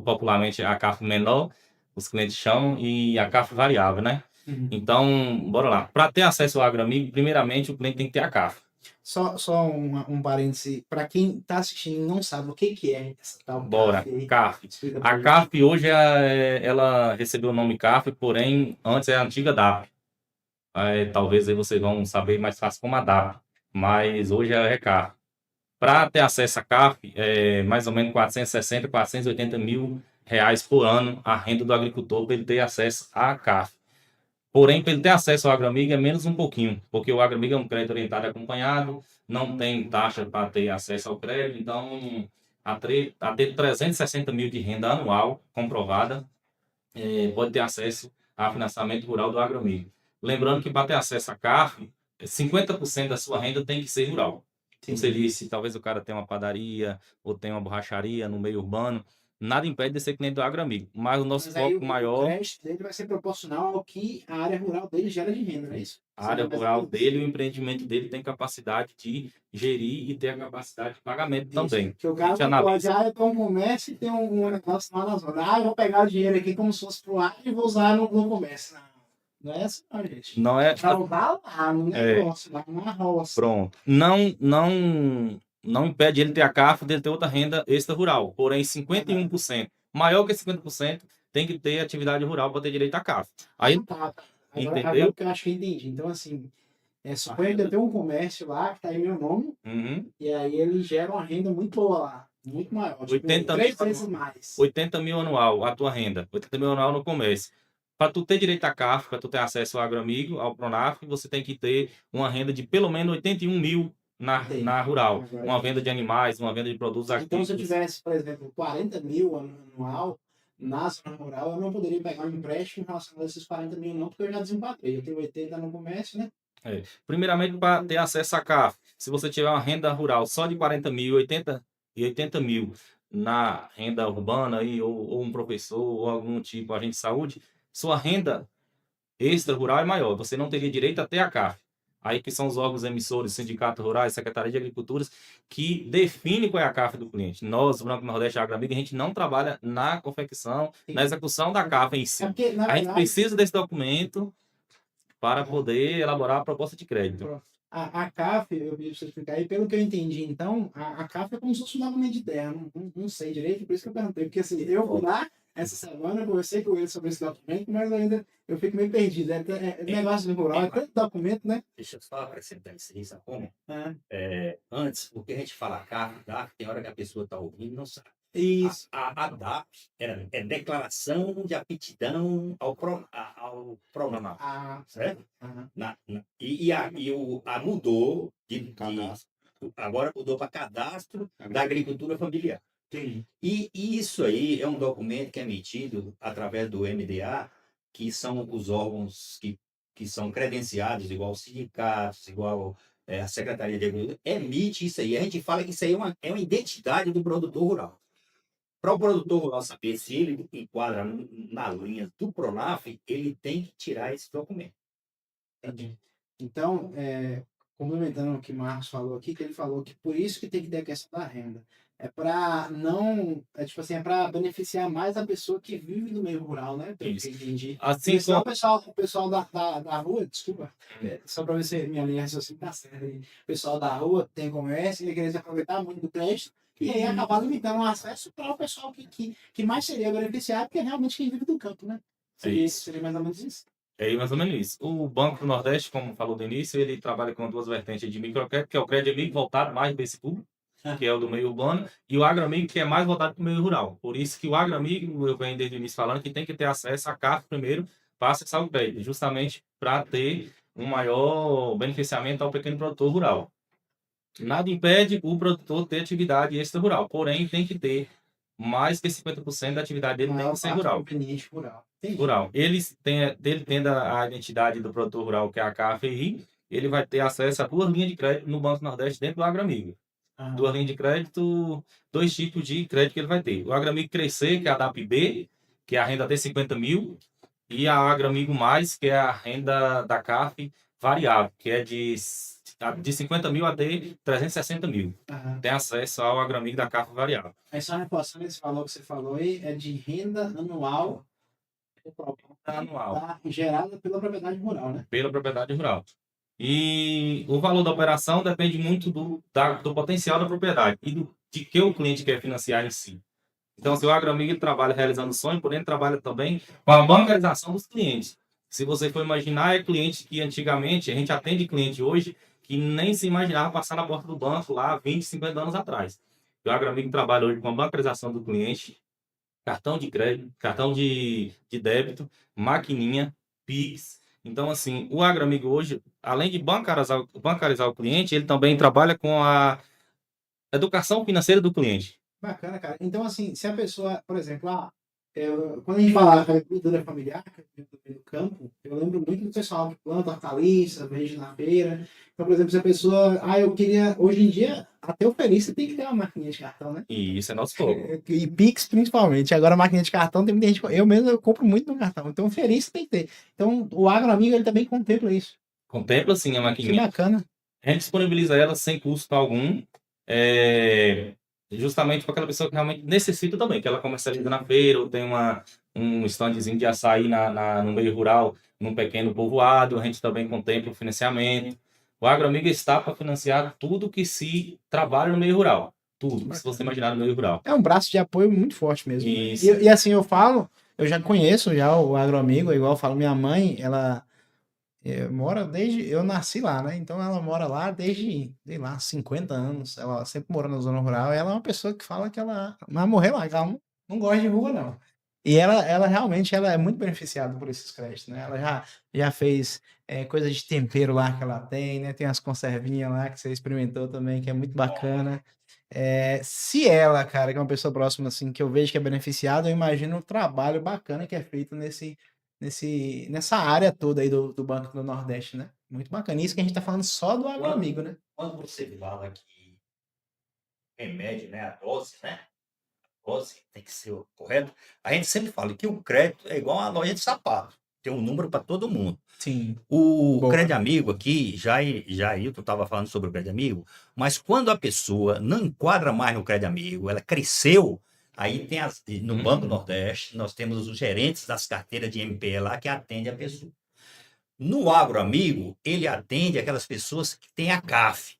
popularmente a CAF menor, os clientes chamam, e a CAF variável, né? Uhum. Então, bora lá. Para ter acesso ao Agroamigo, primeiramente o cliente tem que ter a CAF. Só um parêntese, para quem está assistindo e não sabe o que é essa tal Bora, CAF aí, CAF. explica pra A gente. CAF hoje ela recebeu o nome CAF, porém antes é a antiga DAP. Talvez aí vocês vão saber mais fácil como a DAP, mas hoje é CAF. Para ter acesso à CAF, é mais ou menos 460, 480 mil reais por ano a renda do agricultor para ele ter acesso à CAF. Porém, para ele ter acesso ao Agroamigo é menos um pouquinho, porque o Agroamigo é um crédito orientado e acompanhado, não tem taxa para ter acesso ao crédito, então a ter 360 mil de renda anual comprovada, pode ter acesso a financiamento rural do Agroamigo. Lembrando que para ter acesso à CAF, 50% da sua renda tem que ser rural. Como você disse, talvez o cara tenha uma padaria ou tenha uma borracharia no meio urbano, nada impede de ser cliente do Agroamigo, mas o nosso Mas aí foco o maior, crédito dele vai ser proporcional ao que a área rural dele gera de renda, não é isso? a área Seria mais ou rural menos dele, o empreendimento dele tem capacidade de gerir e ter a capacidade de pagamento isso. também. Que o A cara gente não pode, analisa. eu tenho um comércio e tem um negócio lá na zona. Eu vou pegar o dinheiro aqui como se fosse pro ar e vou usar no comércio. Não é assim, não, gente. Não é, Para usar lá no é, negócio, lá na roça. pronto. Não impede ele ter a CAF, dele ter outra renda extra rural. Porém, 51%, maior que 50%, tem que ter atividade rural para ter direito à CAF. Aí, Tá. Agora entendeu? que eu acho que eu entendi. Então, assim, suponha que eu tenho um comércio lá que tá em meu nome, Uhum. e aí ele gera uma renda muito boa lá. Muito maior. Tipo, 80 três mil, vezes mais. 80 mil anual, a tua renda. 80 mil anual no comércio. Para tu ter direito à CAF, para tu ter acesso ao Agroamigo, ao Pronaf, você tem que ter uma renda de pelo menos 81 mil na rural. Agora, Uma venda de animais, uma venda de produtos então, se eu agrícolas. tivesse, por exemplo, 40 mil anual na zona rural, eu não poderia pegar um empréstimo em relação a esses 40 mil, não, porque eu já desempadrei. Eu tenho 80 no comércio, né? Primeiramente, para ter acesso à CAF, se você tiver uma renda rural só de 40 mil e 80 mil na renda urbana, aí, ou um professor, ou algum tipo, agente de saúde, sua renda extra rural é maior. Você não teria direito a ter a CAF. Aí que são os órgãos emissores, sindicatos rurais, Secretaria de Agricultura, que define qual é a CAF do cliente. Nós, Branco Nordeste Agroamigo, a gente não trabalha na confecção, na execução da CAF em si. É porque, na A gente verdade, precisa desse documento para poder elaborar a proposta de crédito. a CAF, eu pedi pra você explicar aí, pelo que eu entendi, então, a CAF é como se fosse um documento de terra, não sei direito, por isso que eu perguntei, porque assim, eu fui lá essa semana, eu conversei com ele sobre esse documento, mas ainda eu fico meio perdido, negócio de rural, é tanto documento, né? Deixa eu só acrescentar isso aí, sabe como? É, Antes, porque a gente fala CAF, DAF, tem hora que a pessoa está ouvindo e não sabe. isso. A DAP é declaração de aptidão ao pronome, certo? A mudou agora mudou para cadastro da agricultura familiar. E isso aí é um documento que é emitido através do MDA, que são os órgãos que são credenciados, igual os sindicatos, igual a Secretaria de Agricultura, emite isso aí. A gente fala que isso aí é uma identidade do produtor rural. Para o produtor rural saber se ele enquadra na linha do Pronaf, ele tem que tirar esse documento. Entendi. Então, complementando o que o Marcos falou aqui, que ele falou que por isso que tem que ter a questão da renda. É para não, tipo assim, é para beneficiar mais a pessoa que vive no meio rural, né? Pelo que eu entendi. Assim Porque senão como o pessoal da rua, desculpa, só para ver se minha linha de raciocínio tá certa aí. O pessoal da rua tem comércio e querer se aproveitar muito do crédito e aí acabar limitando o acesso para o pessoal que mais seria beneficiado, que é realmente quem vive do campo, né? Seria mais ou menos isso. é mais ou menos isso. O Banco do Nordeste, como falou no início, ele trabalha com duas vertentes de microcrédito, que é o crédito amigo voltado mais para esse público, que é o do meio urbano, e o agroamigo, que é mais voltado para o meio rural. Por isso que o agroamigo, eu venho desde o início falando, que tem que ter acesso à CAF primeiro para acessar o crédito, justamente para ter um maior beneficiamento ao pequeno produtor rural. Nada impede o produtor ter atividade extra rural, porém tem que ter mais que 50% da atividade dele tem que ser rural. Rural. Entendi. Rural. Ele tendo a identidade do produtor rural, que é a KFI, ele vai ter acesso a 2 linhas de crédito no Banco Nordeste dentro do agroamigo. 2 linhas de crédito, 2 tipos de crédito que ele vai ter. O agroamigo crescer, que é a DAP-B, que é a renda até 50 mil, e a agroamigo mais, que é a renda da CAF variável, que é de 50 mil até 360 mil. Tem acesso ao agroamigo da CAF variável. Aí só reforçando esse valor que você falou aí, é de renda anual gerada pela propriedade rural, né? Pela propriedade rural. E o valor da operação depende muito do potencial da propriedade e de que o cliente quer financiar em si. Então, se o agroamigo ele trabalha realizando sonho, porém ele trabalha também com a bancarização dos clientes. Se você for imaginar, é cliente que antigamente, a gente atende cliente hoje que nem se imaginava passar na porta do banco lá 20, 50 anos atrás. O agroamigo trabalha hoje com a bancarização do cliente, cartão de crédito, cartão de débito, maquininha, Pix. Então, assim, o agroamigo hoje, além de bancarizar o cliente, ele também trabalha com a educação financeira do cliente. Bacana, cara. Então, assim, se a pessoa, por exemplo, quando a gente fala de agricultura familiar, que é do campo, eu lembro muito do pessoal que planta hortaliça, vende na feira. Então, por exemplo, se a pessoa, eu queria, hoje em dia, até o feliz você tem que ter uma maquininha de cartão, né? E isso é nosso foco. E Pix, principalmente. Agora, a maquininha de cartão, tem muita gente, eu mesmo eu compro muito no cartão. Então, feliz você tem que ter. Então, o agroamigo, ele também contempla isso. Contempla, sim, a Que maquininha. bacana. A gente disponibiliza ela sem custo algum, justamente para aquela pessoa que realmente necessita também, que ela comercializa na feira, ou tem um standzinho de açaí no meio rural, num pequeno povoado. A gente também contempla o financiamento. O agroamigo está para financiar tudo que se trabalha no meio rural. Tudo, se você imaginar no meio rural. É um braço de apoio muito forte mesmo. Isso. E assim, eu já conheço já o agroamigo, igual eu falo, minha mãe, ela mora eu nasci lá, né? Então ela mora lá desde, sei lá, 50 anos. Ela sempre morou na zona rural. Ela é uma pessoa que fala que ela vai morrer lá, que ela não gosta de rua, não. E ela realmente ela é muito beneficiada por esses créditos, né? Ela já fez coisa de tempero lá que ela tem, né? Tem as conservinhas lá que você experimentou também, que é muito bacana. Se ela, cara, que é uma pessoa próxima, assim, que eu vejo que é beneficiada, eu imagino o trabalho bacana que é feito nessa área toda aí do Banco do Nordeste, né? Muito bacana. Isso que a gente tá falando só do agroamigo, né? Quando você fala que remédio, né, a dose, né? A dose tem que ser correto. A gente sempre fala que o crédito é igual a loja de sapato. Tem um número para todo mundo. Sim. O Boa. crédito amigo aqui, Jailton estava falando sobre o crédito amigo, mas quando a pessoa não enquadra mais no crédito amigo, ela cresceu, aí tem no Banco Nordeste, nós temos os gerentes das carteiras de MPE lá que atendem a pessoa. No agroamigo, ele atende aquelas pessoas que têm a CAF,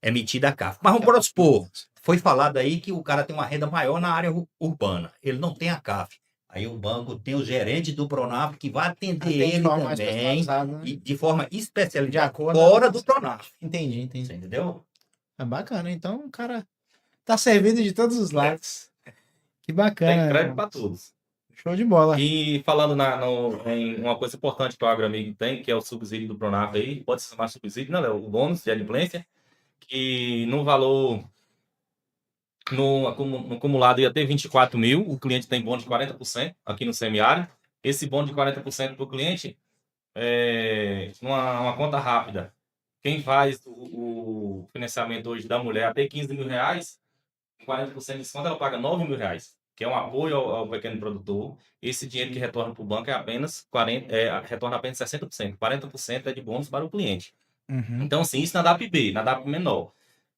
emitida a CAF. Mas vamos supor, foi falado aí que o cara tem uma renda maior na área urbana, ele não tem a CAF. Aí o banco tem o gerente do Pronaf que vai atender ele também, né? e de forma especializada, De acordo fora do Pronaf. Entendi. Você entendeu? É bacana. Então, o cara tá servido de todos os lados. Que bacana. Tem crédito para todos. Show de bola. E falando em uma coisa importante que o agroamigo tem, que é o subsídio do Pronaf aí, pode se chamar subsídio, não, é o bônus de adimplência, que no valor no acumulado ia ter 24 mil, o cliente tem bônus de 40% aqui no semiárido. Esse bônus de 40% para o cliente é uma conta rápida. Quem faz o financiamento hoje da mulher até 15 mil reais, 40% de desconto, ela paga 9 mil reais, que é um apoio ao pequeno produtor. Esse dinheiro que retorna para o banco é apenas 40, retorna apenas 60%. 40% é de bônus para o cliente. Uhum. Então, assim, isso na DAP B, na DAP menor,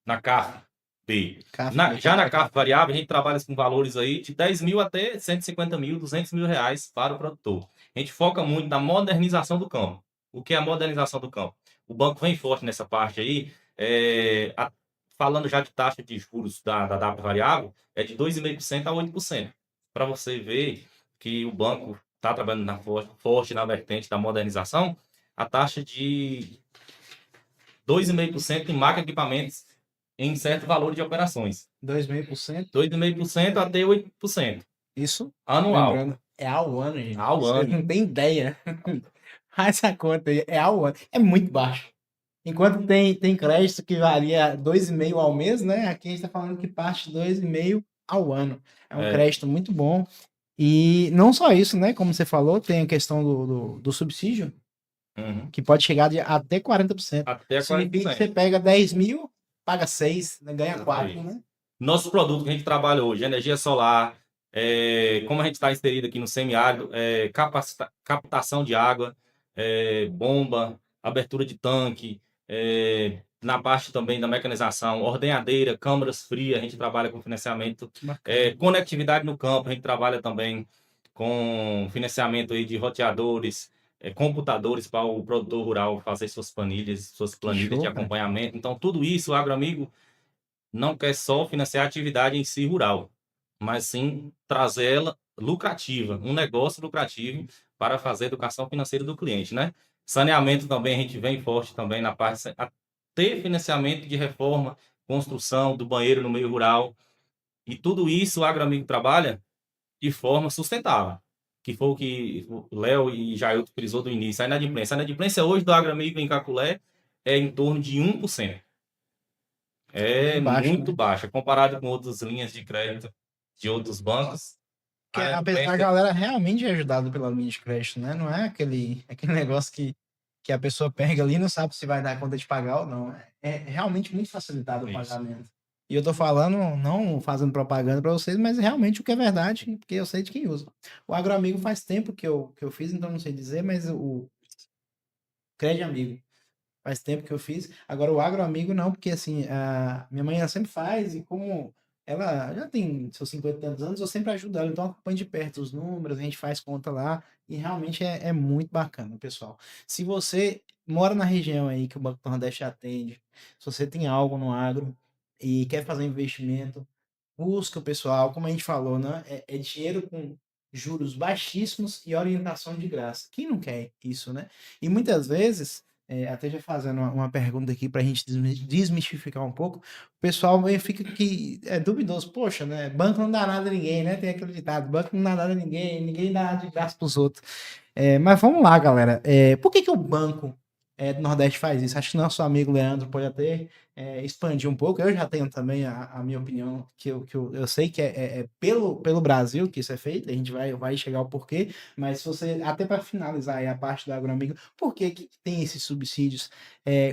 na CAF B. CAF B. Já na CAF variável, a gente trabalha com valores aí de 10 mil até 150 mil, 200 mil reais para o produtor. A gente foca muito na modernização do campo. O que é a modernização do campo? O banco vem forte nessa parte aí, falando já de taxa de juros da DAP variável, é de 2,5% a 8%. Para você ver que o banco está trabalhando forte na vertente da modernização, a taxa de 2,5% em máquina e equipamentos em certo valor de operações. 2,5%. 2,5% até 8%. Isso, Anual. lembrando, é ao ano, gente. Ao Você ano. não tem ideia. Faz essa conta aí, é ao ano. É muito baixo. Enquanto tem crédito que varia 2,5 ao mês, né? Aqui a gente está falando que parte 2,5 ao ano. É um crédito muito bom. E não só isso, né? Como você falou, tem a questão do subsídio, que pode chegar até 40%. Até 40%. Significa que você pega 10 mil, paga 6, né, ganha 4, né? Nosso produto que a gente trabalha hoje, energia solar, como a gente está inserido aqui no semiárido, captação de água, bomba, abertura de tanque, na parte também da mecanização, ordenhadeira, câmaras frias, a gente trabalha com financiamento, conectividade no campo, a gente trabalha também com financiamento aí de roteadores, computadores para o produtor rural fazer suas planilhas de acompanhamento. Então, tudo isso, o AgroAmigo não quer só financiar a atividade em si rural, mas sim trazê-la lucrativa, um negócio lucrativo para fazer a educação financeira do cliente, né? Saneamento também, a gente vem forte também na parte ter financiamento de reforma, construção do banheiro no meio rural, e tudo isso o AgroAmigo trabalha de forma sustentável, que foi o que o Léo e Jailton frisou do início. A inadimplência hoje do AgroAmigo em Caculé é em torno de 1%. É baixo, muito né? baixa, comparado com outras linhas de crédito de outros bancos. Que a galera realmente é ajudada pela linha de crédito, né? Não é aquele negócio que a pessoa pega ali e não sabe se vai dar conta de pagar ou não. É realmente muito facilitado o pagamento. E eu tô falando, não fazendo propaganda para vocês, mas realmente o que é verdade, porque eu sei de quem usa. O AgroAmigo faz tempo que eu fiz, então não sei dizer, mas o Crédito Amigo faz tempo que eu fiz. Agora o AgroAmigo não, porque assim, a minha mãe ela sempre faz e como ela já tem seus 50 e tantos anos, eu sempre ajudo ela, então eu acompanho de perto os números, a gente faz conta lá e realmente é muito bacana, pessoal. Se você mora na região aí que o Banco do Nordeste atende, se você tem algo no agro e quer fazer investimento, busca o pessoal, como a gente falou, né? É dinheiro com juros baixíssimos e orientação de graça. Quem não quer isso, né? E muitas vezes, até já fazendo uma pergunta aqui para a gente desmistificar um pouco, o pessoal fica que é duvidoso. Poxa, né? Banco não dá nada a ninguém, né? Tem aquele ditado, banco não dá nada a ninguém, ninguém dá de graça para os outros. Mas vamos lá, galera. Por que o banco do Nordeste faz isso? Acho que nosso amigo Leandro pode até expandir um pouco. Eu já tenho também a minha opinião, que eu sei que é pelo Brasil que isso é feito, a gente vai chegar ao porquê, mas se você, até para finalizar aí a parte do AgroAmigo, por que tem esses subsídios?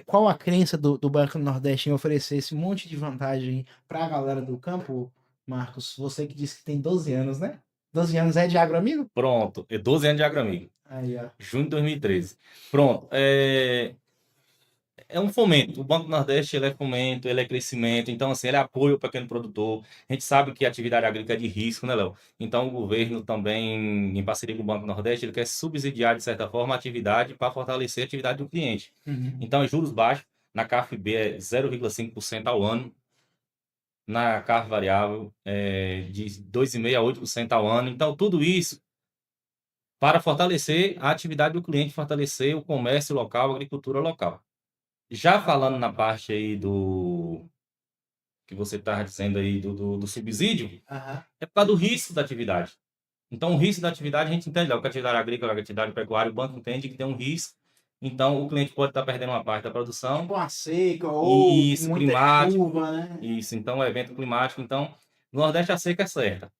Qual a crença do Banco do Nordeste em oferecer esse monte de vantagem para a galera do campo, Marcos? Você que disse que tem 12 anos, né? 12 anos é de AgroAmigo? Pronto, é 12 anos de AgroAmigo. Aí, ó. Junho de 2013. Pronto, é um fomento. O Banco do Nordeste, ele é fomento, ele é crescimento. Então, assim, ele é apoio ao pequeno produtor. A gente sabe que a atividade agrícola é de risco, né, Léo? Então, o governo também, em parceria com o Banco do Nordeste, ele quer subsidiar, de certa forma, a atividade para fortalecer a atividade do cliente. Então, juros baixos. Na CAF-B é 0,5% ao ano. Na CAF variável é de 2,5% a 8% ao ano. Então, tudo isso para fortalecer a atividade do cliente, fortalecer o comércio local, a agricultura local. Já falando na parte aí do que você estava dizendo aí do subsídio, é por causa do risco da atividade. Então, o risco da atividade, a gente entende, a atividade agrícola, a atividade pecuária, o banco entende que tem um risco. Então, o cliente pode estar perdendo uma parte da produção. Tipo uma seca ou isso, muita climático, chuva, né? Isso, então, evento climático. Então, No Nordeste a seca é certa.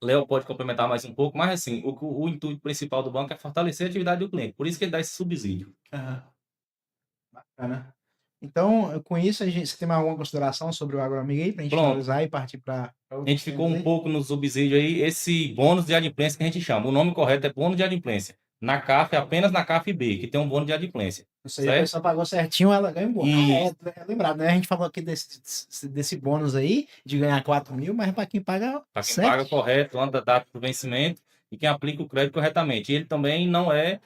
Léo pode complementar mais um pouco, mas assim, o intuito principal do banco é fortalecer a atividade do cliente. Por isso que ele dá esse subsídio. Aham. Bacana. Então, com isso, você tem mais alguma consideração sobre o AgroAmigo aí, pra gente Pronto. finalizar e partir para A gente ficou um pouco no subsídio aí, esse bônus de adimplência que a gente chama. O nome correto é bônus de adimplência. Na CAF, apenas na CAF B, que tem um bônus de adimplência. Isso aí, a pessoa pagou certinho, ela ganha um bônus. É lembrado, né? A gente falou aqui desse bônus aí, de ganhar 4 mil, mas para quem paga Para quem certo. paga correto, antes da data do vencimento e quem aplica o crédito corretamente. E ele também não é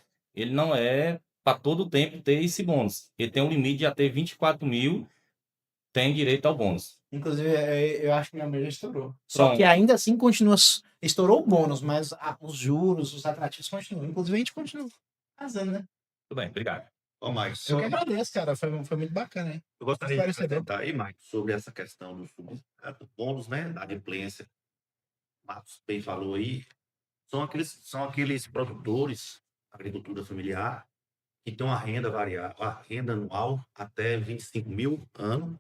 para todo o tempo ter esse bônus. Ele tem um limite de até 24 mil, tem direito ao bônus. Inclusive, eu acho que minha mãe já estourou. Só Só que ainda assim continua, estourou o bônus, mas os juros, os atrativos continuam. Inclusive, a gente continua fazendo, né? Tudo bem, obrigado. Ô, Mike, Eu que agradeço, cara. Foi muito bacana, hein? eu gostaria de Esclarecedor. acrescentar aí, Mike, sobre essa questão do bônus, né, da adimplência. O Marcos bem falou aí, são aqueles produtores, agricultura familiar, que tem uma renda variável, a renda anual até 25 mil ano,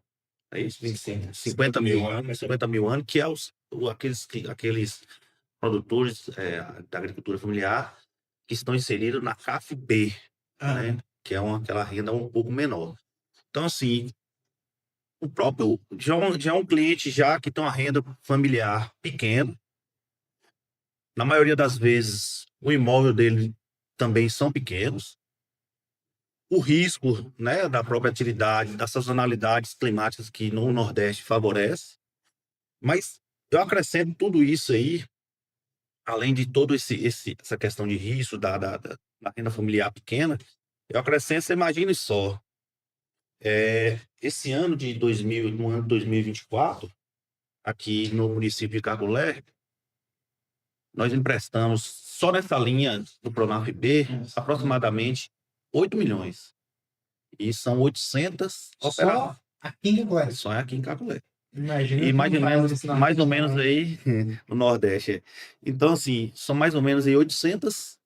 é isso? 25, 50 mil anos, 50 mil anos, que é aqueles produtores da agricultura familiar que estão inseridos na CAF B, né? Que é aquela renda um pouco menor. Então, assim, o próprio já é um cliente já que tem uma renda familiar pequena. Na maioria das vezes, o imóvel dele também são pequenos. O risco, né, da própria atividade, das sazonalidades climáticas que no Nordeste favorece. Mas eu acrescento tudo isso aí, além de todo essa questão de risco da renda familiar pequena, eu acrescento, você imagine só, esse ano no ano de 2024, aqui no município de Cagulé, nós emprestamos, só nessa linha do Pronaf B, aproximadamente 8 milhões. E são 800 operações. Aqui em Cagulé. Só aqui em Cagulé. Imagina. E mais ou menos aí no Nordeste. Então, assim, são mais ou menos aí 800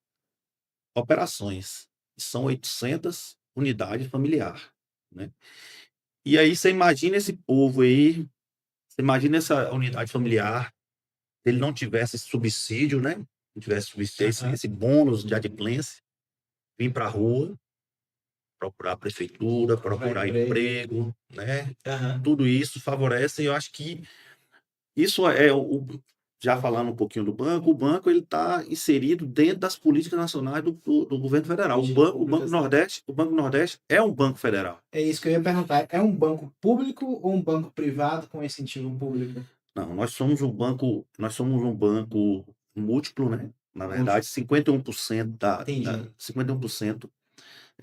operações. São 800 unidades familiares, né? E aí você imagina esse povo aí, você imagina essa unidade familiar, se ele não tivesse esse subsídio, né? Não tivesse subsídio, esse bônus de adimplência, vir para a rua, procurar a prefeitura, procurar emprego, né? Tudo isso favorece, e eu acho que isso já falando um pouquinho do banco, o banco ele está inserido dentro das políticas nacionais do governo federal. O Banco Nordeste é um banco federal. É isso que eu ia perguntar. É um banco público ou um banco privado com incentivo público? Não, nós somos um banco múltiplo, né? Na verdade, 51% 51%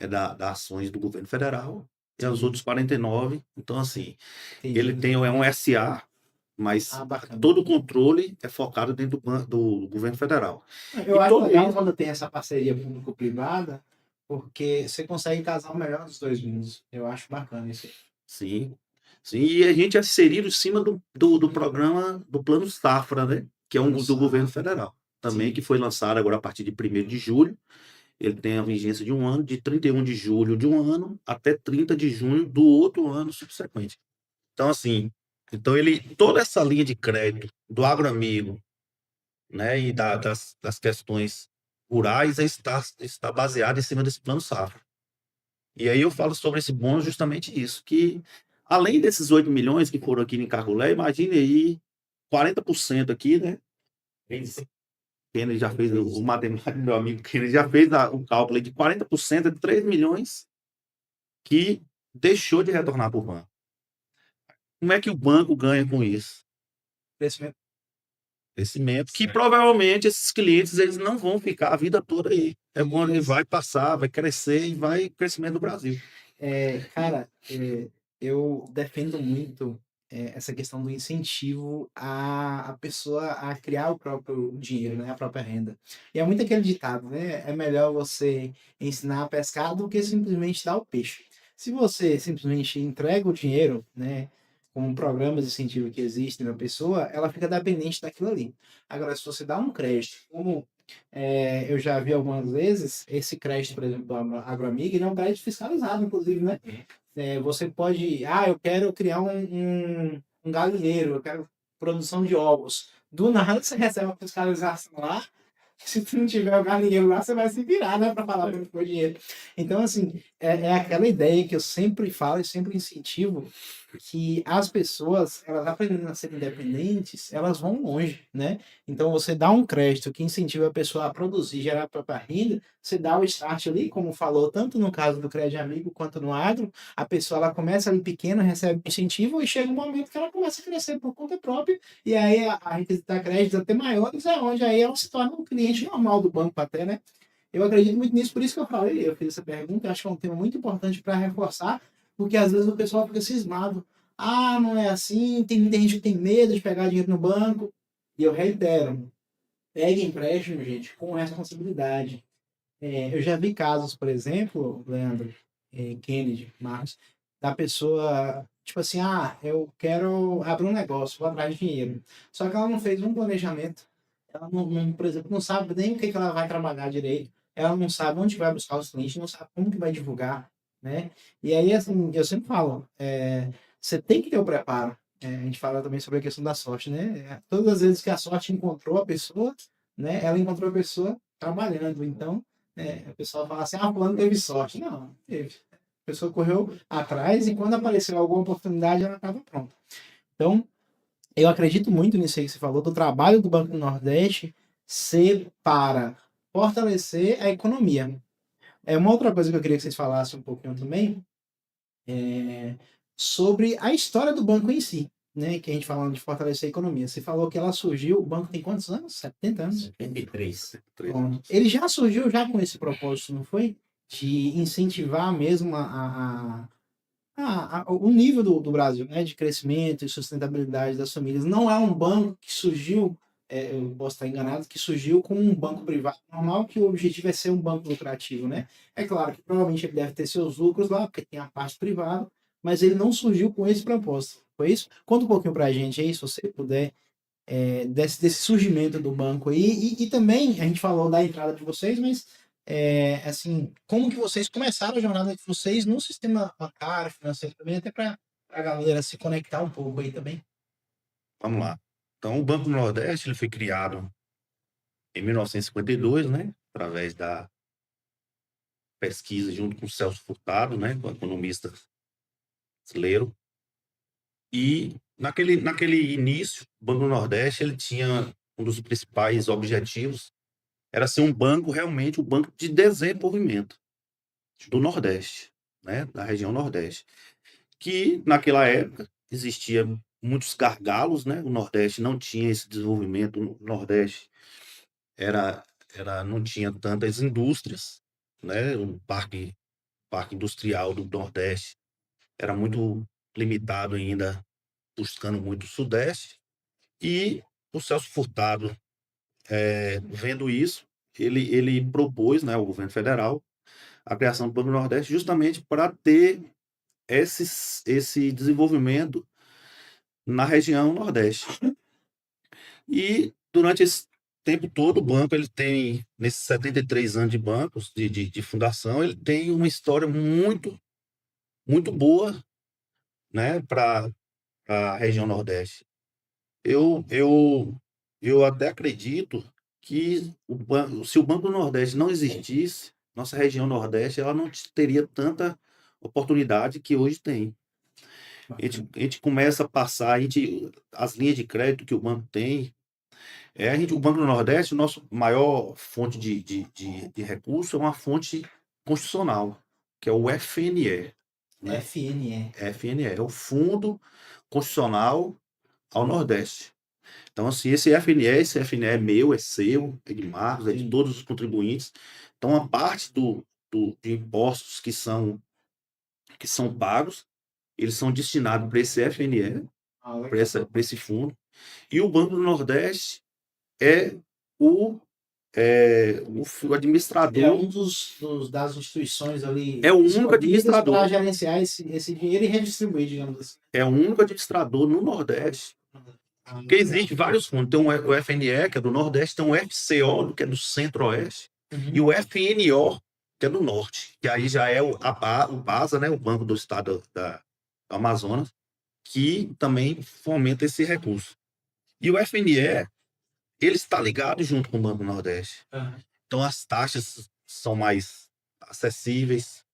das ações do governo federal e os outros 49%. Então, assim, ele tem um SA, mas todo o controle é focado dentro do governo federal. Eu acho legal quando tem essa parceria público-privada, porque você consegue casar o melhor dos dois mundos. Eu acho bacana isso. Sim. Sim, e a gente é inserido em cima do programa, do Plano Safra, né? Que é do governo federal. Também, que foi lançado agora a partir de 1º de julho. Ele tem a vigência de um ano, de 31 de julho de um ano até 30 de junho do outro ano subsequente. Então, assim, toda essa linha de crédito do AgroAmigo, né, e das questões rurais está baseada em cima desse Plano Safra. E aí eu falo sobre esse bônus justamente isso, que além desses 8 milhões que foram aqui em Cagulé, imagine aí 40% aqui, né? Kennedy já fez, o matemático, meu amigo Kennedy já fez o cálculo de 40% de 3 milhões que deixou de retornar para o banco. Como é que o banco ganha com isso? Crescimento. Que provavelmente esses clientes eles não vão ficar a vida toda aí. É bom, ele vai passar, vai crescer e vai crescimento do Brasil. Cara, eu defendo muito essa questão do incentivo a pessoa a criar o próprio dinheiro, né, a própria renda. E é muito aquele ditado, né? É melhor você ensinar a pescar do que simplesmente dar o peixe. Se você simplesmente entrega o dinheiro, né, com programas de incentivo que existem na pessoa, ela fica dependente daquilo ali. Agora, se você dá um crédito, como eu já vi algumas vezes, esse crédito, por exemplo, do AgroAmigo, ele é um crédito fiscalizado, inclusive, né? Você pode, eu quero criar um galinheiro, eu quero produção de ovos. Do nada você recebe uma fiscalização lá. Se tu não tiver o galinheiro lá, você vai se virar, né, para falar onde foi o dinheiro. Então, assim, é aquela ideia que eu sempre falo e sempre incentivo, que as pessoas, elas aprendendo a ser independentes, elas vão longe, né? Então, você dá um crédito que incentiva a pessoa a produzir, gerar a própria renda, você dá o start ali, como falou, tanto no caso do Crédito Amigo quanto no agro, a pessoa ela começa ali pequena, recebe incentivo e chega um momento que ela começa a crescer por conta própria e aí a requisitar créditos até maiores, é onde aí ela se torna um cliente normal do banco até, né? Eu acredito muito nisso, por isso que eu falei, eu fiz essa pergunta, eu acho que é um tema muito importante para reforçar, porque às vezes o pessoal fica cismado. Ah, não é assim, tem muita gente que tem medo de pegar dinheiro no banco. E eu reitero, pegue empréstimo, gente, com responsabilidade. Eu já vi casos, por exemplo, Leandro, Kennedy, Marcos, da pessoa, tipo assim, eu quero abrir um negócio, vou atrás de dinheiro. Só que ela não fez um planejamento. Ela por exemplo, não sabe nem o que ela vai trabalhar direito. Ela não sabe onde vai buscar os clientes, não sabe como que vai divulgar, né? E aí, assim, eu sempre falo, você tem que ter o preparo. A gente fala também sobre a questão da sorte, né? Todas as vezes que a sorte encontrou a pessoa, né? Ela encontrou a pessoa trabalhando. Então, o pessoal fala assim, fulano teve sorte. Não teve. A pessoa correu atrás e quando apareceu alguma oportunidade, ela estava pronta. Então, eu acredito muito nisso aí que você falou, do trabalho do Banco do Nordeste ser para fortalecer a economia. Uma outra coisa que eu queria que vocês falassem um pouquinho também sobre a história do banco em si, né? Que a gente falando de fortalecer a economia. Você falou que ela surgiu, o banco tem quantos anos? 70 anos? 73. Bom, ele já surgiu já com esse propósito, não foi? De incentivar mesmo o nível do Brasil, né? De crescimento e sustentabilidade das famílias. Não é um banco que surgiu, eu posso estar enganado, que surgiu como um banco privado normal, que o objetivo é ser um banco lucrativo, né? É claro que provavelmente ele deve ter seus lucros lá, porque tem a parte privada, mas ele não surgiu com esse propósito. Foi isso? Conta um pouquinho pra gente aí, se você puder, desse surgimento do banco aí, e também a gente falou da entrada de vocês, mas assim, como que vocês começaram a jornada de vocês no sistema bancário, financeiro também, até para a galera se conectar um pouco aí também. Vamos lá. Então, o Banco do Nordeste ele foi criado em 1952, né? Através da pesquisa junto com o Celso Furtado, né? O economista brasileiro. E naquele início, o Banco do Nordeste ele tinha um dos principais objetivos era ser um banco, realmente um banco de desenvolvimento do Nordeste, né? Da região Nordeste. Que naquela época existia muitos gargalos, né? O Nordeste não tinha esse desenvolvimento, o Nordeste não tinha tantas indústrias, né? O parque industrial do Nordeste era muito limitado ainda, buscando muito o Sudeste. E o Celso Furtado, vendo isso, ele propôs, né, ao governo federal a criação do Banco do Nordeste justamente para ter esse desenvolvimento na região Nordeste. E durante esse tempo todo, o banco ele tem, nesses 73 anos de bancos, de fundação, ele tem uma história muito, muito boa, né, para a região Nordeste. Eu até acredito que se o Banco do Nordeste não existisse, nossa região Nordeste ela não teria tanta oportunidade que hoje tem. A gente começa a passar, as linhas de crédito que o banco tem, o Banco do Nordeste, nosso maior fonte de recurso é uma fonte constitucional, que é o FNE, né? FNE é o Fundo Constitucional ao Nordeste. Então, assim, esse FNE é meu, é seu, é de Marcos, é de todos os contribuintes. Então, a parte de impostos que são pagos, eles são destinados para esse FNE, para esse fundo. E o Banco do Nordeste é o administrador. É um das instituições ali. É o único administrador. Para gerenciar esse dinheiro e redistribuir, digamos assim. É o único administrador no Nordeste. Porque existem vários fundos. Tem o FNE, que é do Nordeste, tem o FCO, que é do Centro-Oeste, e o FNO, que é do Norte, que aí já é o BASA, né, o Banco do Estado do Amazonas, que também fomenta esse recurso. E o FNE, ele está ligado junto com o Banco Nordeste. Então, as taxas são mais acessíveis,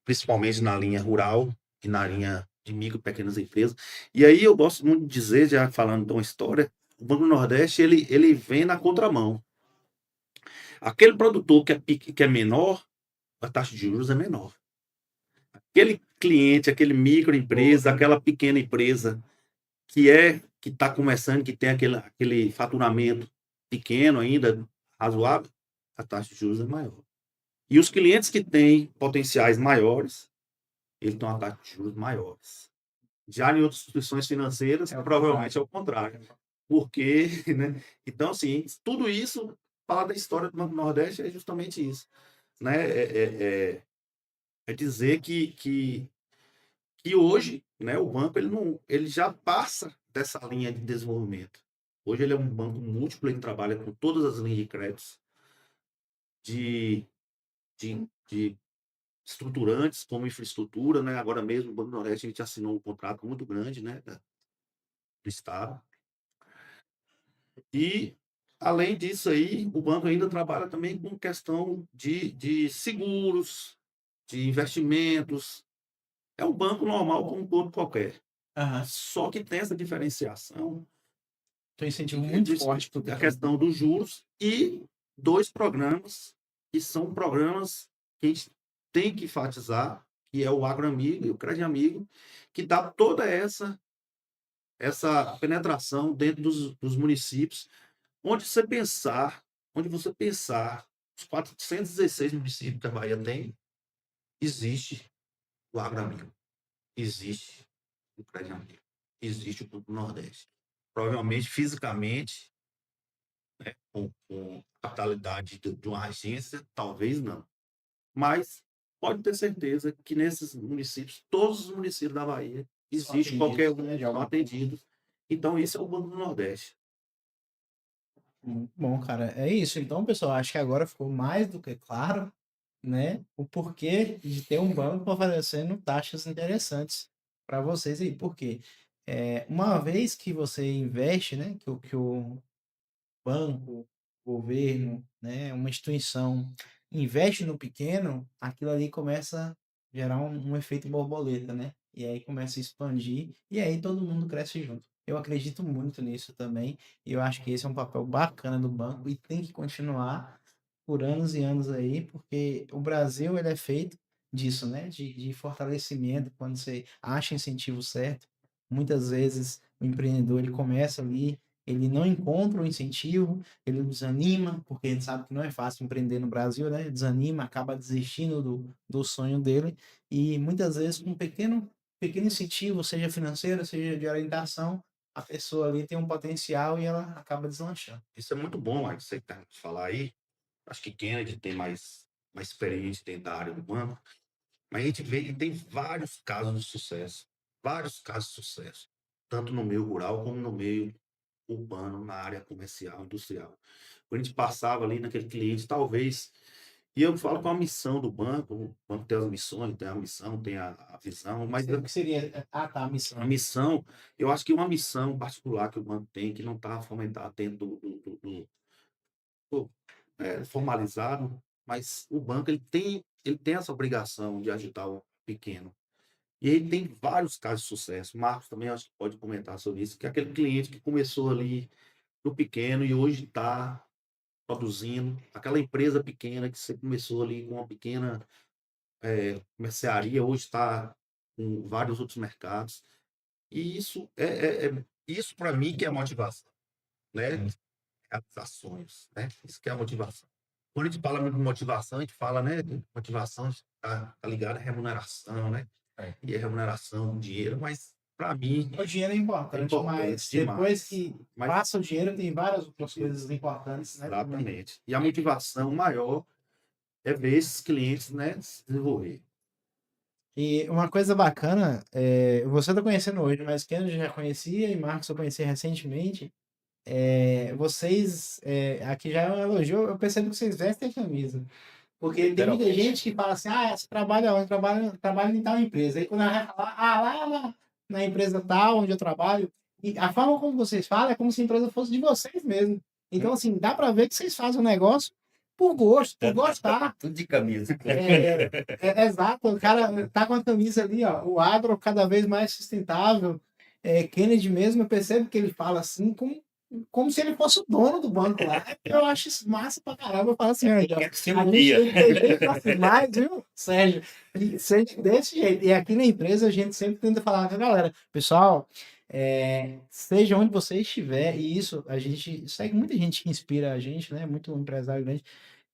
principalmente na linha rural e na linha de micro e pequenas empresas. E aí eu gosto muito de dizer, já falando de uma história, o Banco Nordeste, ele vem na contramão. Aquele produtor que é menor, a taxa de juros é menor. Aquele cliente, aquele microempresa, aquela pequena empresa que está começando, que tem aquele faturamento pequeno ainda, razoável, a taxa de juros é maior. E os clientes que têm potenciais maiores, eles têm uma taxa de juros maiores. Já em outras instituições financeiras, provavelmente é o contrário. Porque, né? Então, assim, tudo isso, falar da história do Banco do Nordeste é justamente isso. Né? É dizer que hoje, né, o banco ele já passa dessa linha de desenvolvimento. Hoje ele é um banco múltiplo, ele trabalha com todas as linhas de créditos de estruturantes como infraestrutura, né? Agora mesmo o Banco do Nordeste a gente assinou um contrato muito grande, né, do Estado. E, além disso aí, o banco ainda trabalha também com questão de seguros, de investimentos. É um banco normal como todo qualquer. Só que tem essa diferenciação. Tem incentivo muito forte para a questão dos juros e 2 programas que são programas que a gente tem que enfatizar, que é o AgroAmigo e o Crédito Amigo, que dá toda essa penetração dentro dos municípios, onde você pensar, os 416 municípios que a Bahia tem, existe o AgroAmigo, existe o Crédito Amigo, existe o Banco do Nordeste. Provavelmente, fisicamente, né, com a capitalidade de uma agência, talvez não. Mas pode ter certeza que nesses municípios, todos os municípios da Bahia, existe qualquer um, são atendidos. Então, esse é o Banco do Nordeste. Muito bom, cara. É isso. Então, pessoal, acho que agora ficou mais do que claro, né, o porquê de ter um banco oferecendo taxas interessantes para vocês aí. Por quê? Uma vez que você investe, né, que o banco, governo, né, uma instituição investe no pequeno, aquilo ali começa a gerar um efeito borboleta, né? E aí começa a expandir e aí todo mundo cresce junto. Eu acredito muito nisso também e eu acho que esse é um papel bacana do banco e tem que continuar por anos e anos aí, porque o Brasil ele é feito disso, né? De fortalecimento, quando você acha incentivo certo. Muitas vezes o empreendedor ele começa ali, ele não encontra o incentivo, ele desanima, porque ele sabe que não é fácil empreender no Brasil, né? Desanima, acaba desistindo do sonho dele, e muitas vezes com um pequeno incentivo, seja financeiro, seja de orientação, a pessoa ali tem um potencial e ela acaba deslanchando. Isso é muito bom, Marcos, você tá falar aí. Acho que Kennedy tem mais experiência dentro da área do banco, mas a gente vê que tem vários casos de sucesso, tanto no meio rural como no meio urbano, na área comercial, industrial. Quando a gente passava ali naquele cliente, talvez, e eu falo com a missão do banco, o banco tem as missões, tem a missão, tem a visão, mas O que seria? Ah, tá, a missão. a missão, eu acho que uma missão particular que o banco tem, que não está fomentada dentro formalizado, mas o banco ele tem essa obrigação de ajudar o pequeno. E ele tem vários casos de sucesso. Marcos também acho que pode comentar sobre isso, que é aquele cliente que começou ali no pequeno e hoje está produzindo, aquela empresa pequena que você começou ali com uma pequena mercearia, hoje está com vários outros mercados. E isso para mim que é motivação, né? Realizar sonhos, né? Isso que é a motivação. Quando a gente fala de motivação, a gente fala, né? Motivação tá ligada à remuneração, né? E a remuneração, dinheiro, mas para mim. O dinheiro é importante, mas depois que passa o dinheiro, tem várias outras coisas importantes, né? Exatamente. E a motivação maior é ver esses clientes, né, se desenvolver. E uma coisa bacana, você está conhecendo hoje, mas Kennedy já conhecia e Marcos eu conheci recentemente. Vocês, aqui já é um elogio, eu percebo que vocês vestem a camisa. Porque tem muita gente que fala assim, você trabalha onde? Trabalha em tal empresa. Aí quando ela vai falar, lá na empresa tal, onde eu trabalho. E a forma como vocês falam é como se a empresa fosse de vocês mesmo. Então, assim, dá para ver que vocês fazem o negócio por gosto, por gostar. Tudo de camisa. Exato, o cara tá com a camisa ali, ó, o agro cada vez mais sustentável. Kennedy mesmo, eu percebo que ele fala assim, como se ele fosse o dono do banco lá. Eu acho isso massa pra caramba. Eu falo assim, Quer que ser a um gente dia. tem que ter gente mais, viu, Sérgio? E sente desse jeito. E aqui na empresa a gente sempre tenta falar com a galera, pessoal, seja onde você estiver, e isso a gente segue muita gente que inspira a gente, né? Muito empresário grande.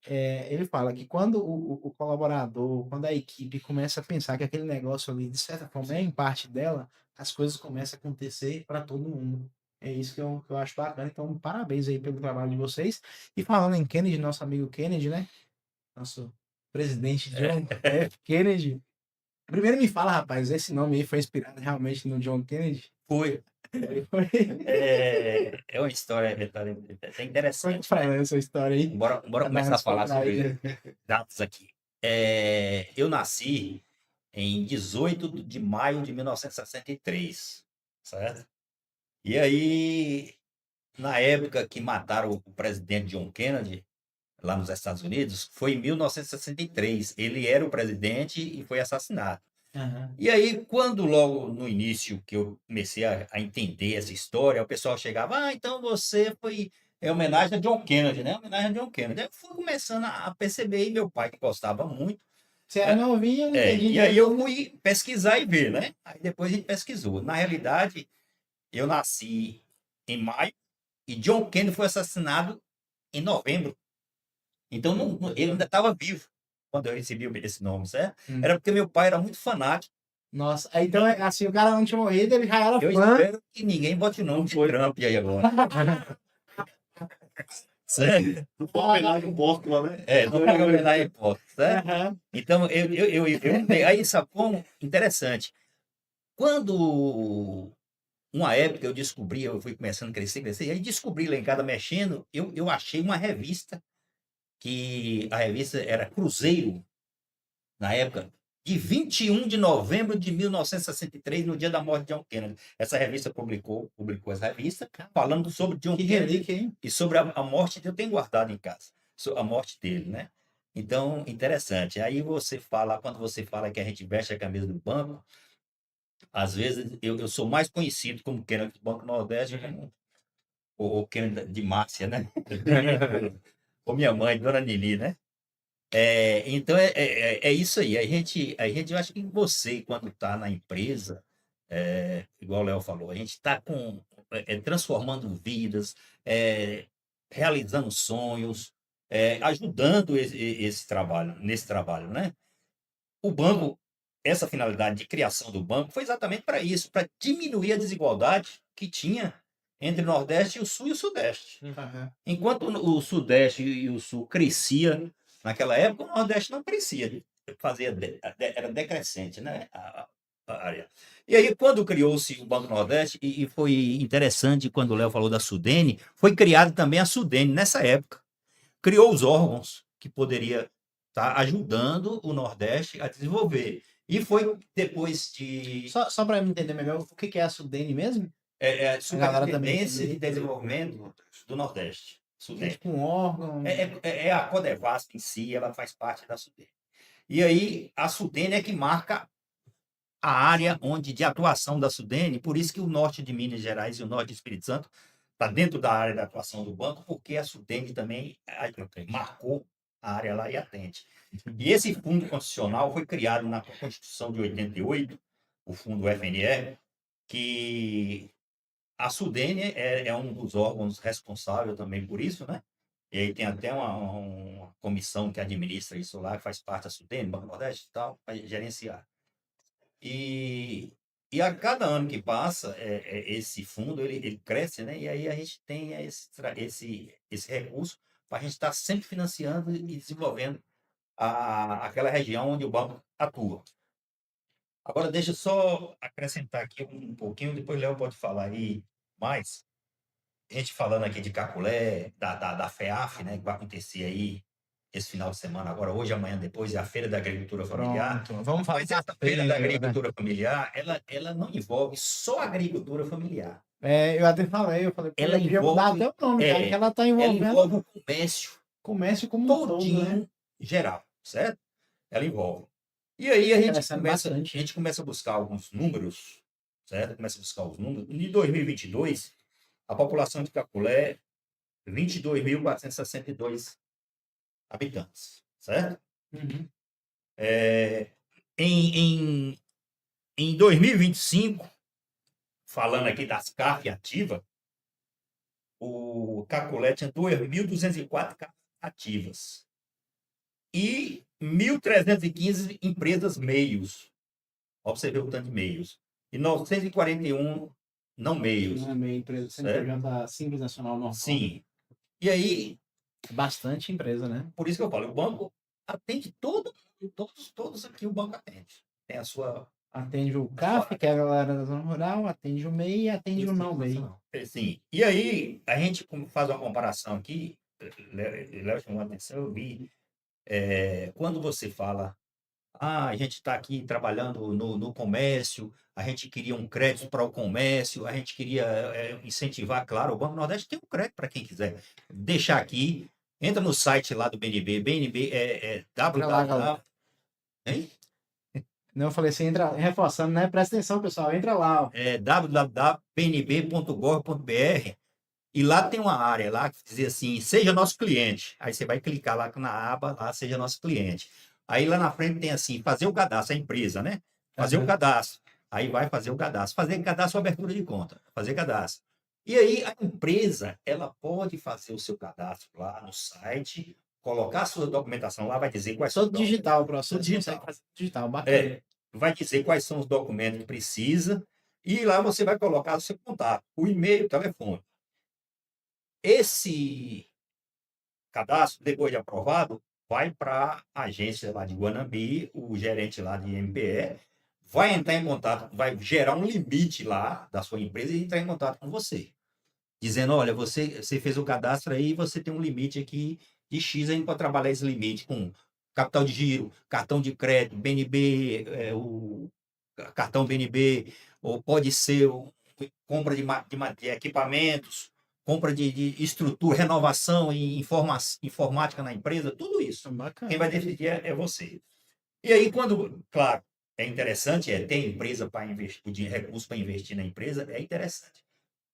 Ele fala que quando o colaborador, quando a equipe começa a pensar que aquele negócio ali, de certa forma, é em parte dela, as coisas começam a acontecer para todo mundo. É isso que eu acho bacana. Então, parabéns aí pelo trabalho de vocês. E falando em Kennedy, nosso amigo Kennedy, né? Nosso presidente John F. Kennedy. Primeiro me fala, rapaz, esse nome aí foi inspirado realmente no John Kennedy? Foi. Foi. É uma história até Como é que interessante. fala essa história aí? Bora começar a falar sobre datas aqui. Eu nasci em 18 de maio de 1963, certo? E aí, na época que mataram o presidente John Kennedy, lá nos Estados Unidos, foi em 1963. Ele era o presidente e foi assassinado. Aham. E aí, quando logo no início que eu comecei a entender essa história, o pessoal chegava, então você foi homenagem a John Kennedy, né? Homenagem a John Kennedy. Aí eu fui começando a perceber, e meu pai, que gostava muito, Você era novinho, não entendi e aí direito. eu fui pesquisar e ver, né? Aí depois a gente pesquisou. Na realidade, eu nasci em maio e John Kennedy foi assassinado em novembro. Então, ele ainda estava vivo quando eu recebi esse nome, certo? Era porque meu pai era muito fanático. Nossa, aí então assim, o cara não tinha morrido, ele já era Eu fã. espero que ninguém bote o nome de Trump aí agora. Certo? Não foi homenagem póstuma, né? Não foi homenagem póstuma, certo? Aham. Então, aí sabe como? Interessante. Quando uma época eu descobri, eu fui começando a crescer, e aí descobri lá em casa mexendo, eu achei uma revista, que a revista era Cruzeiro, na época, de 21 de novembro de 1963, no dia da morte de John Kennedy. Essa revista publicou essa revista, falando sobre John Que Kennedy relíquia, hein? e sobre a morte que eu tenho guardado em casa, a morte dele, né? Então, interessante. Aí quando você fala que a gente veste a camisa do banco, às vezes eu sou mais conhecido como Kennedy do Banco Nordeste, como o Kennedy de Márcia, né? Ou minha mãe, Dona Nili, né? Então é isso aí. Eu acho que você, quando está na empresa, igual o Léo falou, a gente está transformando vidas, realizando sonhos, ajudando esse trabalho, nesse trabalho, né? O banco, essa finalidade de criação do banco foi exatamente para isso, para diminuir a desigualdade que tinha entre o Nordeste e o Sul e o Sudeste. Aham. Enquanto o Sudeste e o Sul crescia naquela época, o Nordeste não crescia, era decrescente, né? A área. E aí, quando criou-se o Banco Nordeste, e foi interessante quando o Léo falou da Sudene, foi criada também a Sudene nessa época. Criou os órgãos que poderia estar ajudando o Nordeste a desenvolver. E foi depois de Só para eu entender melhor, o que é a Sudene mesmo? galera também Superintendência de entender. Desenvolvimento do Nordeste. É Sudene. tipo um órgão. É a Codevasf em si, ela faz parte da Sudene. E aí, a Sudene é que marca a área de atuação da Sudene, por isso que o norte de Minas Gerais e o norte do Espírito Santo está dentro da área da atuação do banco, porque a Sudene também marcou a área lá e atende. E esse fundo constitucional foi criado na Constituição de 88, o fundo FNE, que a Sudene é um dos órgãos responsáveis também por isso, né? E aí tem até uma comissão que administra isso lá, que faz parte da Sudene, Banco Nordeste e tal, para gerenciar. E a cada ano que passa, esse fundo ele cresce, né? E aí a gente tem esse recurso para a gente estar sempre financiando e desenvolvendo aquela região onde o banco atua. Agora, deixa eu só acrescentar aqui um pouquinho, depois o Léo pode falar aí mais. A gente falando aqui de Caculé, da FEAF, né, que vai acontecer aí esse final de semana, agora hoje, amanhã, depois, é a Feira da Agricultura Familiar. Pronto, vamos falar Mas essa Feira da Agricultura Familiar, ela não envolve só a agricultura familiar. Eu até falei, pô, Ela podia mudar envolve- até o nome, cara, é, que ela tá ela envolvendo envolve o comércio comércio como um todo, né? todinho geral, certo? Ela envolve. E aí a gente Crescendo bastante. começa a buscar alguns números, certo? Começa a buscar os números. Em 2022, a população de Caculé, 22.462 habitantes, certo? Uhum. Em, em, em 2025, falando aqui das CAF ativas, o Caculé tinha 2.204 CAF ativas e 1.315 empresas meios. Ó, pra você ver o tanto de meios. E 941 não meios. Não é meio empresa, Certo? CNPJ Simples Nacional normal. Sim. E aí, Bastante empresa, né? por isso que eu falo, o banco atende todos aqui o banco atende. Tem a sua. Atende o CAF, que é a galera da zona rural, atende o MEI e atende o não MEI. Sim. E aí, a gente faz uma comparação aqui, Léo chamou a atenção, eu vi, quando você fala, a gente está aqui trabalhando no comércio, a gente queria um crédito para o comércio, a gente queria incentivar, claro, o Banco Nordeste tem um crédito para quem quiser. Deixar aqui, entra no site lá do BNB, BNB Olha lá, galera. www. Hein? Não, eu falei assim, entra, reforçando, né? Presta atenção, pessoal, entra lá, ó. www.pnb.gov.br e lá tem uma área lá que diz assim, seja nosso cliente. Aí você vai clicar lá na aba, lá, seja nosso cliente. Aí lá na frente tem assim, fazer o cadastro, a empresa, né? Fazer o cadastro. Aí vai fazer o cadastro. Fazer cadastro ou abertura de conta. Fazer cadastro. E aí a empresa, ela pode fazer o seu cadastro lá no site, colocar a sua documentação lá, vai dizer quais são Todo digital o processo. Tudo digital. Consegue fazer digital, bacana. Vai dizer quais são os documentos que precisa e lá você vai colocar o seu contato, o e-mail, o telefone. Esse cadastro, depois de aprovado, vai para a agência lá de Guanambi, o gerente lá de MPE, vai entrar em contato, vai gerar um limite lá da sua empresa e entrar em contato com você. Dizendo, olha, você fez o cadastro aí, você tem um limite aqui de X, a gente pode trabalhar esse limite com capital de giro, cartão de crédito, BNB, o cartão BNB, ou pode ser compra de equipamentos, compra de estrutura, renovação e informática na empresa, tudo isso. Bacana. Quem vai decidir é você. E aí, quando, claro, é interessante, ter empresa para investir, de recurso para investir na empresa, é interessante.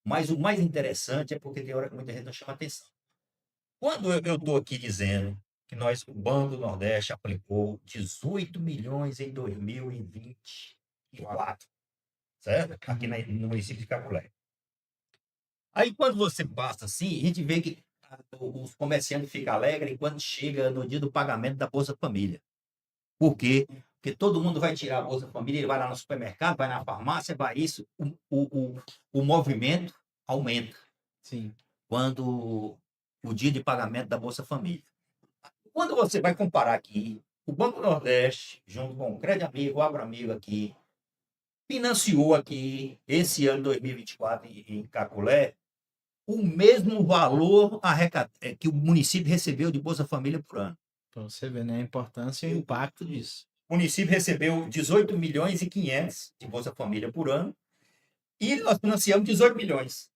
Mas o mais interessante é porque tem hora que muita gente não chama atenção. Quando eu estou aqui dizendo que o Banco do Nordeste aplicou 18 milhões em 2024, certo? Aqui no município de Caculé. Aí, quando você passa assim, a gente vê que os comerciantes ficam alegres quando chega no dia do pagamento da Bolsa Família. Por quê? Porque todo mundo vai tirar a Bolsa Família, ele vai lá no supermercado, vai na farmácia, vai isso. O movimento aumenta. Sim. Quando o dia de pagamento da Bolsa Família. Quando você vai comparar aqui, o Banco Nordeste, junto com o Crédito Amigo, o Agro Amigo aqui, financiou aqui, esse ano 2024, em Caculé, o mesmo valor que o município recebeu de Bolsa Família por ano. Para você ver, né? A importância e o impacto disso. O município recebeu 18 milhões e 500 de Bolsa Família por ano e nós financiamos 18 milhões.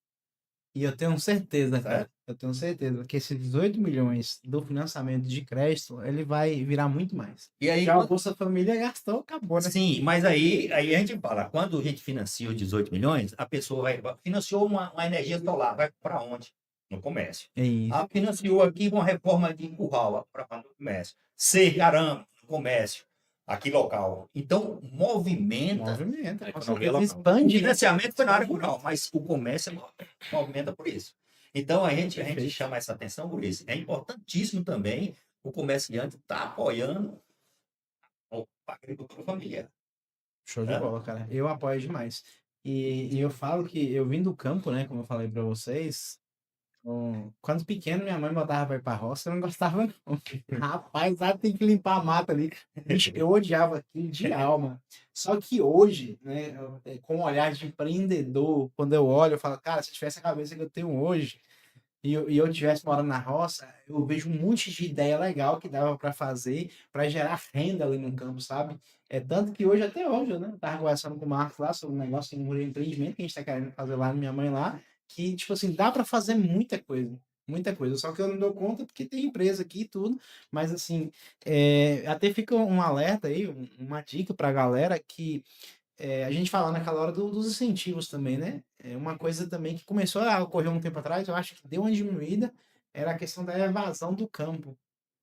E eu tenho certeza, cara, eu tenho certeza que esses 18 milhões do financiamento de crédito, ele vai virar muito mais. E aí, Já a Bolsa Família gastou, acabou, né? sim, mas aí a gente fala, quando a gente financia os 18 milhões, a pessoa financiou uma energia solar, vai para onde? No comércio. É isso. Financiou aqui uma reforma de curral para o comércio. Cerca, arame, no comércio, aqui local. Então, movimenta. Movimenta. A Com economia certeza local. O expande, né? financiamento foi na área rural, mas o comércio movimenta por isso. Então, a gente Perfeito. chama essa atenção por isso. É importantíssimo também o comerciante estar apoiando a agricultura familiar. Show de bola, cara. Eu apoio demais. E eu falo que eu vim do campo, né? Como eu falei pra vocês. Quando pequeno, minha mãe botava pra ir pra roça, eu não gostava, não. Rapaz, lá tem que limpar a mata ali. Bicho, eu odiava aquilo de alma. Só que hoje, né, com o olhar de empreendedor, quando eu olho, eu falo, cara, se eu tivesse a cabeça que eu tenho hoje, e eu tivesse morando na roça, eu vejo um monte de ideia legal que dava para fazer, para gerar renda ali no campo, sabe? É tanto que hoje, até hoje, né? Tava conversando com o Marcos lá sobre um negócio de um empreendimento que a gente tá querendo fazer lá na minha mãe lá, que, tipo assim, dá para fazer muita coisa. Muita coisa, só que eu não dou conta porque tem empresa aqui e tudo, mas assim, até fica um alerta aí, uma dica pra galera que a gente fala naquela hora dos incentivos também, né? É uma coisa também que começou a ocorrer um tempo atrás, eu acho que deu uma diminuída, era a questão da evasão do campo,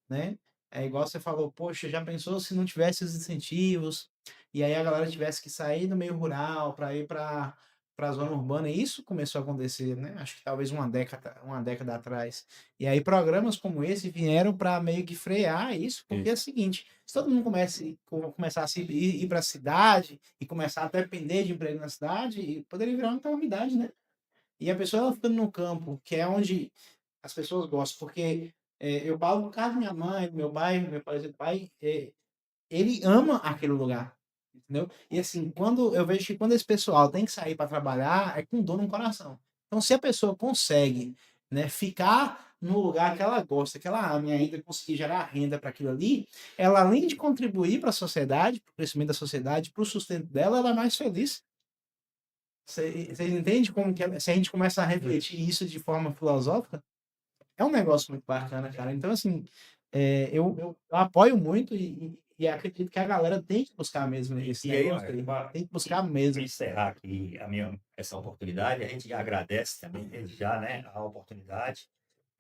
né? É igual você falou, poxa, já pensou se não tivesse os incentivos, e aí a galera tivesse que sair do meio rural para ir para a zona urbana, e isso começou a acontecer, né? Acho que talvez uma década atrás. E aí programas como esse vieram para meio que frear isso, porque é o seguinte, se todo mundo começar a ir para a cidade e começar a depender de emprego na cidade, poderia virar uma calamidade, né? E a pessoa ela ficando no campo, que é onde as pessoas gostam, porque eu falo no caso da minha mãe, do meu pai, meu pai, ele ama aquele lugar, entendeu? E assim, quando eu vejo que quando esse pessoal tem que sair para trabalhar, é com dor no coração. Então, se a pessoa consegue, né, ficar no lugar que ela gosta, que ela ama, e ainda conseguir gerar renda para aquilo ali, ela além de contribuir para a sociedade, para o crescimento da sociedade, para o sustento dela, ela é mais feliz. Vocês entendem como que se a gente começa a refletir isso de forma filosófica? É um negócio muito bacana, cara. Então, assim, eu apoio muito e acredito que a galera tem que buscar mesmo esse E aí, negócio aí. Tem que buscar para mesmo. encerrar aqui essa oportunidade, a gente agradece também desde já, né, a oportunidade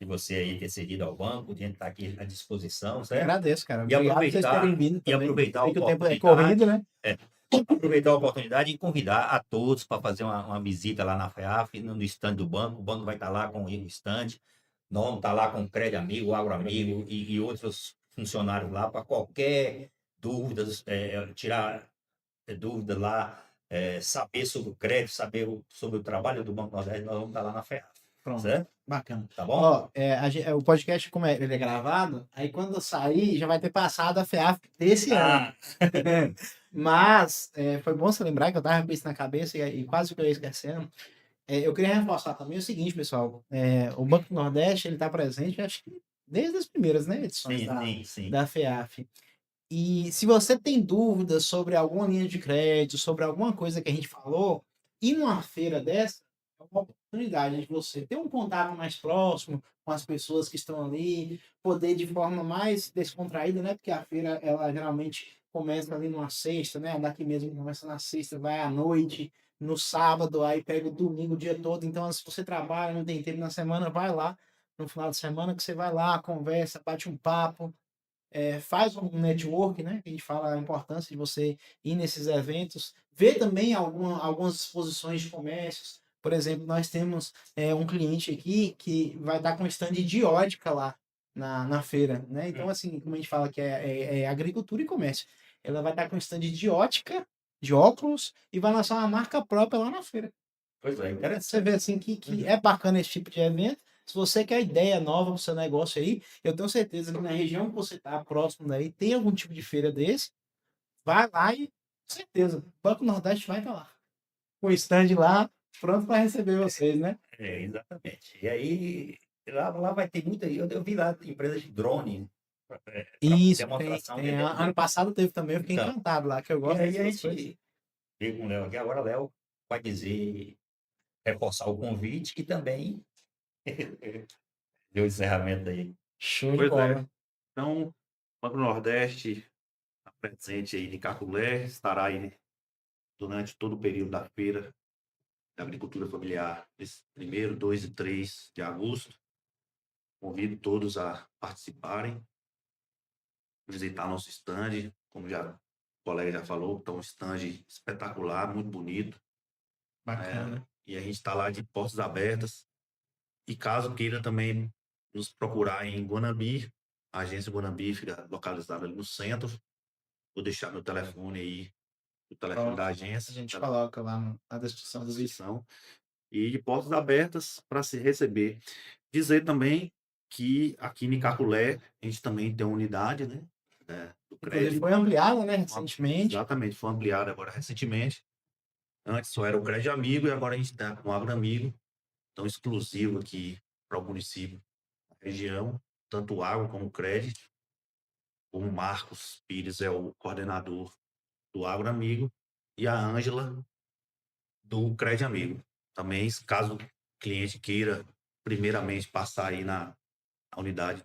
de você aí ter cedido ao banco, de estar aqui à disposição, Eu certo? agradeço, cara. E Obrigado por vocês terem vindo e também. aproveitar a Sei que o tempo é oportunidade, corrido, né? aproveitar a oportunidade e convidar a todos para fazer uma visita lá na FEAF, no stand do banco. O banco vai estar lá com o stand, não está lá com o Crédito Amigo, o Agro Amigo e outros funcionários lá para qualquer dúvida, tirar dúvida lá, saber sobre o crédito, saber sobre o trabalho do Banco Nordeste, nós vamos estar lá na FEAF, Pronto. certo? Bacana. Tá bom? Ó, o podcast, como ele é gravado, aí quando eu sair, já vai ter passado a FEAF desse ano. Mas foi bom você lembrar que eu tava com isso na cabeça e quase que eu ia esquecendo. Eu queria reforçar também o seguinte, pessoal. O Banco do Nordeste, ele está presente, acho que desde as primeiras, né, edições Sim. da FEAF. E se você tem dúvidas sobre alguma linha de crédito, sobre alguma coisa que a gente falou, ir numa feira dessa é uma oportunidade de você ter um contato mais próximo com as pessoas que estão ali, poder de forma mais descontraída, né? Porque a feira, ela geralmente começa ali numa sexta, né? Daqui mesmo começa na sexta, vai à noite, no sábado, aí pega o domingo o dia todo. Então, se você trabalha, não tem tempo na semana, vai lá no final de semana que você vai lá, conversa, bate um papo, faz um network, né? Que a gente fala a importância de você ir nesses eventos, ver também algumas exposições de comércios. Por exemplo, nós temos um cliente aqui que vai estar com um stand de ótica lá na feira, né? Então, assim, como a gente fala que é agricultura e comércio, ela vai estar com um stand de ótica, de óculos, e vai lançar uma marca própria lá na feira. Pois é, Você interessante. vê assim que é bacana esse tipo de evento. Se você quer ideia nova para o seu negócio aí, eu tenho certeza que na região que você está, próximo daí, tem algum tipo de feira desse. Vai lá e, com certeza, o Banco Nordeste vai estar lá. Com o stand lá, pronto para receber vocês, né? Exatamente. E aí, lá vai ter muita. Eu vi lá empresas de drone, Isso, demonstração. Ano passado teve também, eu fiquei Então, encantado lá, que eu e gosto aí a dessas coisas. gente veio com o Léo aqui. Agora o Léo vai dizer, reforçar o convite e também deu o encerramento aí. Show de Pois é. bola. Então, o Banco do Nordeste está presente aí em Caculé, estará aí durante todo o período da feira da agricultura familiar, esse 1º, 2 e 3 de agosto. Convido todos a participarem, visitar nosso stand, como já o colega já falou, está um stand espetacular, muito bonito. Bacana. E a gente está lá de portas abertas. E caso queira também nos procurar em Guanambi, a agência Guanambi fica localizada ali no centro. Vou deixar meu telefone aí, o telefone Pronto. da A agência. gente coloca lá na descrição do vídeo. Descrição. E de portas abertas para se receber. Dizer também que aqui em Caculé a gente também tem uma unidade, né? Do Inclusive crédito. foi ampliada, né, recentemente. Exatamente, foi ampliada agora recentemente. Antes só era o Crédito Amigo e agora a gente está com o Agro Amigo, tão exclusivo aqui para o município, a região, tanto o Agro como o Crédito. O Marcos Pires é o coordenador do Agro Amigo e a Ângela do Crédito Amigo. Também, caso o cliente queira, primeiramente, passar aí na unidade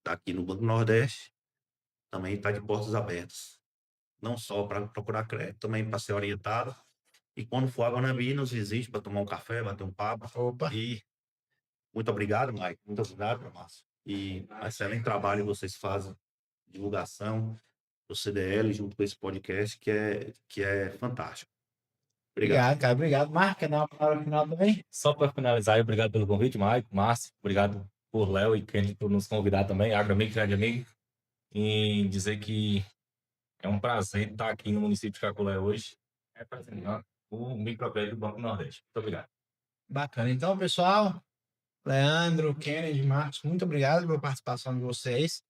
daqui no Banco Nordeste, também está de portas abertas. Não só para procurar crédito, também para ser orientado. E quando for Água Anambi, nos visite para tomar um café, bater um papo. Opa. E muito obrigado, Mike. Muito obrigado, Márcio. E excelente trabalho que vocês fazem, divulgação do CDL junto com esse podcast, que é fantástico. Obrigado, cara. Obrigado. Marca, quer dar uma palavra final também? Só para finalizar, obrigado pelo convite, Maico, Márcio. Obrigado por Léo e Kenny por nos convidar também, Agro Amigo, Grande Amigo. E dizer que é um prazer estar aqui no município de Caculé hoje, representando o microcrédito do Banco Nordeste. Muito obrigado. Bacana. Então, pessoal, Leandro, Kennedy, Marcos, muito obrigado pela participação de vocês.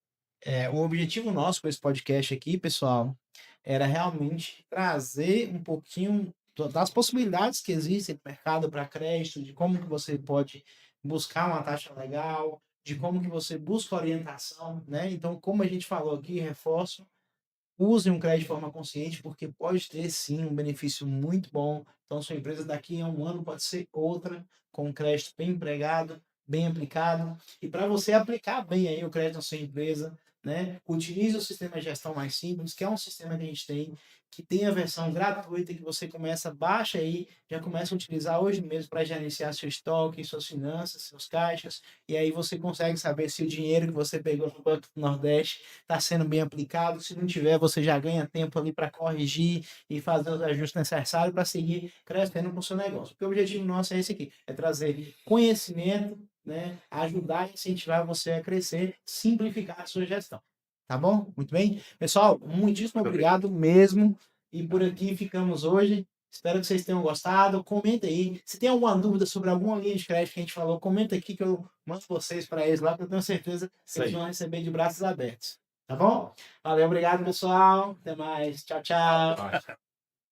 O objetivo nosso com esse podcast aqui, pessoal, era realmente trazer um pouquinho das possibilidades que existem no mercado para crédito, de como que você pode buscar uma taxa legal, de como que você busca orientação, né? Então, como a gente falou aqui, reforço, use um crédito de forma consciente, porque pode ter sim um benefício muito bom. Então, sua empresa daqui a um ano pode ser outra, com um crédito bem empregado, bem aplicado. E para você aplicar bem aí o crédito na sua empresa, né? Utilize o sistema de gestão mais simples, que é um sistema que a gente tem, que tem a versão gratuita, que você começa, baixa aí, já começa a utilizar hoje mesmo para gerenciar seu estoque, suas finanças, seus caixas, e aí você consegue saber se o dinheiro que você pegou no Banco do Nordeste está sendo bem aplicado. Se não tiver, você já ganha tempo ali para corrigir e fazer os ajustes necessários para seguir crescendo com o seu negócio. Porque o objetivo nosso é esse aqui, é trazer conhecimento, né, ajudar e incentivar você a crescer, simplificar a sua gestão. Tá bom? Muito bem? Pessoal, muitíssimo obrigado mesmo. E por aqui ficamos hoje. Espero que vocês tenham gostado. Comenta aí. Se tem alguma dúvida sobre alguma linha de crédito que a gente falou, comenta aqui que eu mando vocês para eles lá, que eu tenho certeza que eles vão receber de braços abertos. Tá bom? Valeu, obrigado, pessoal. Até mais. Tchau, tchau.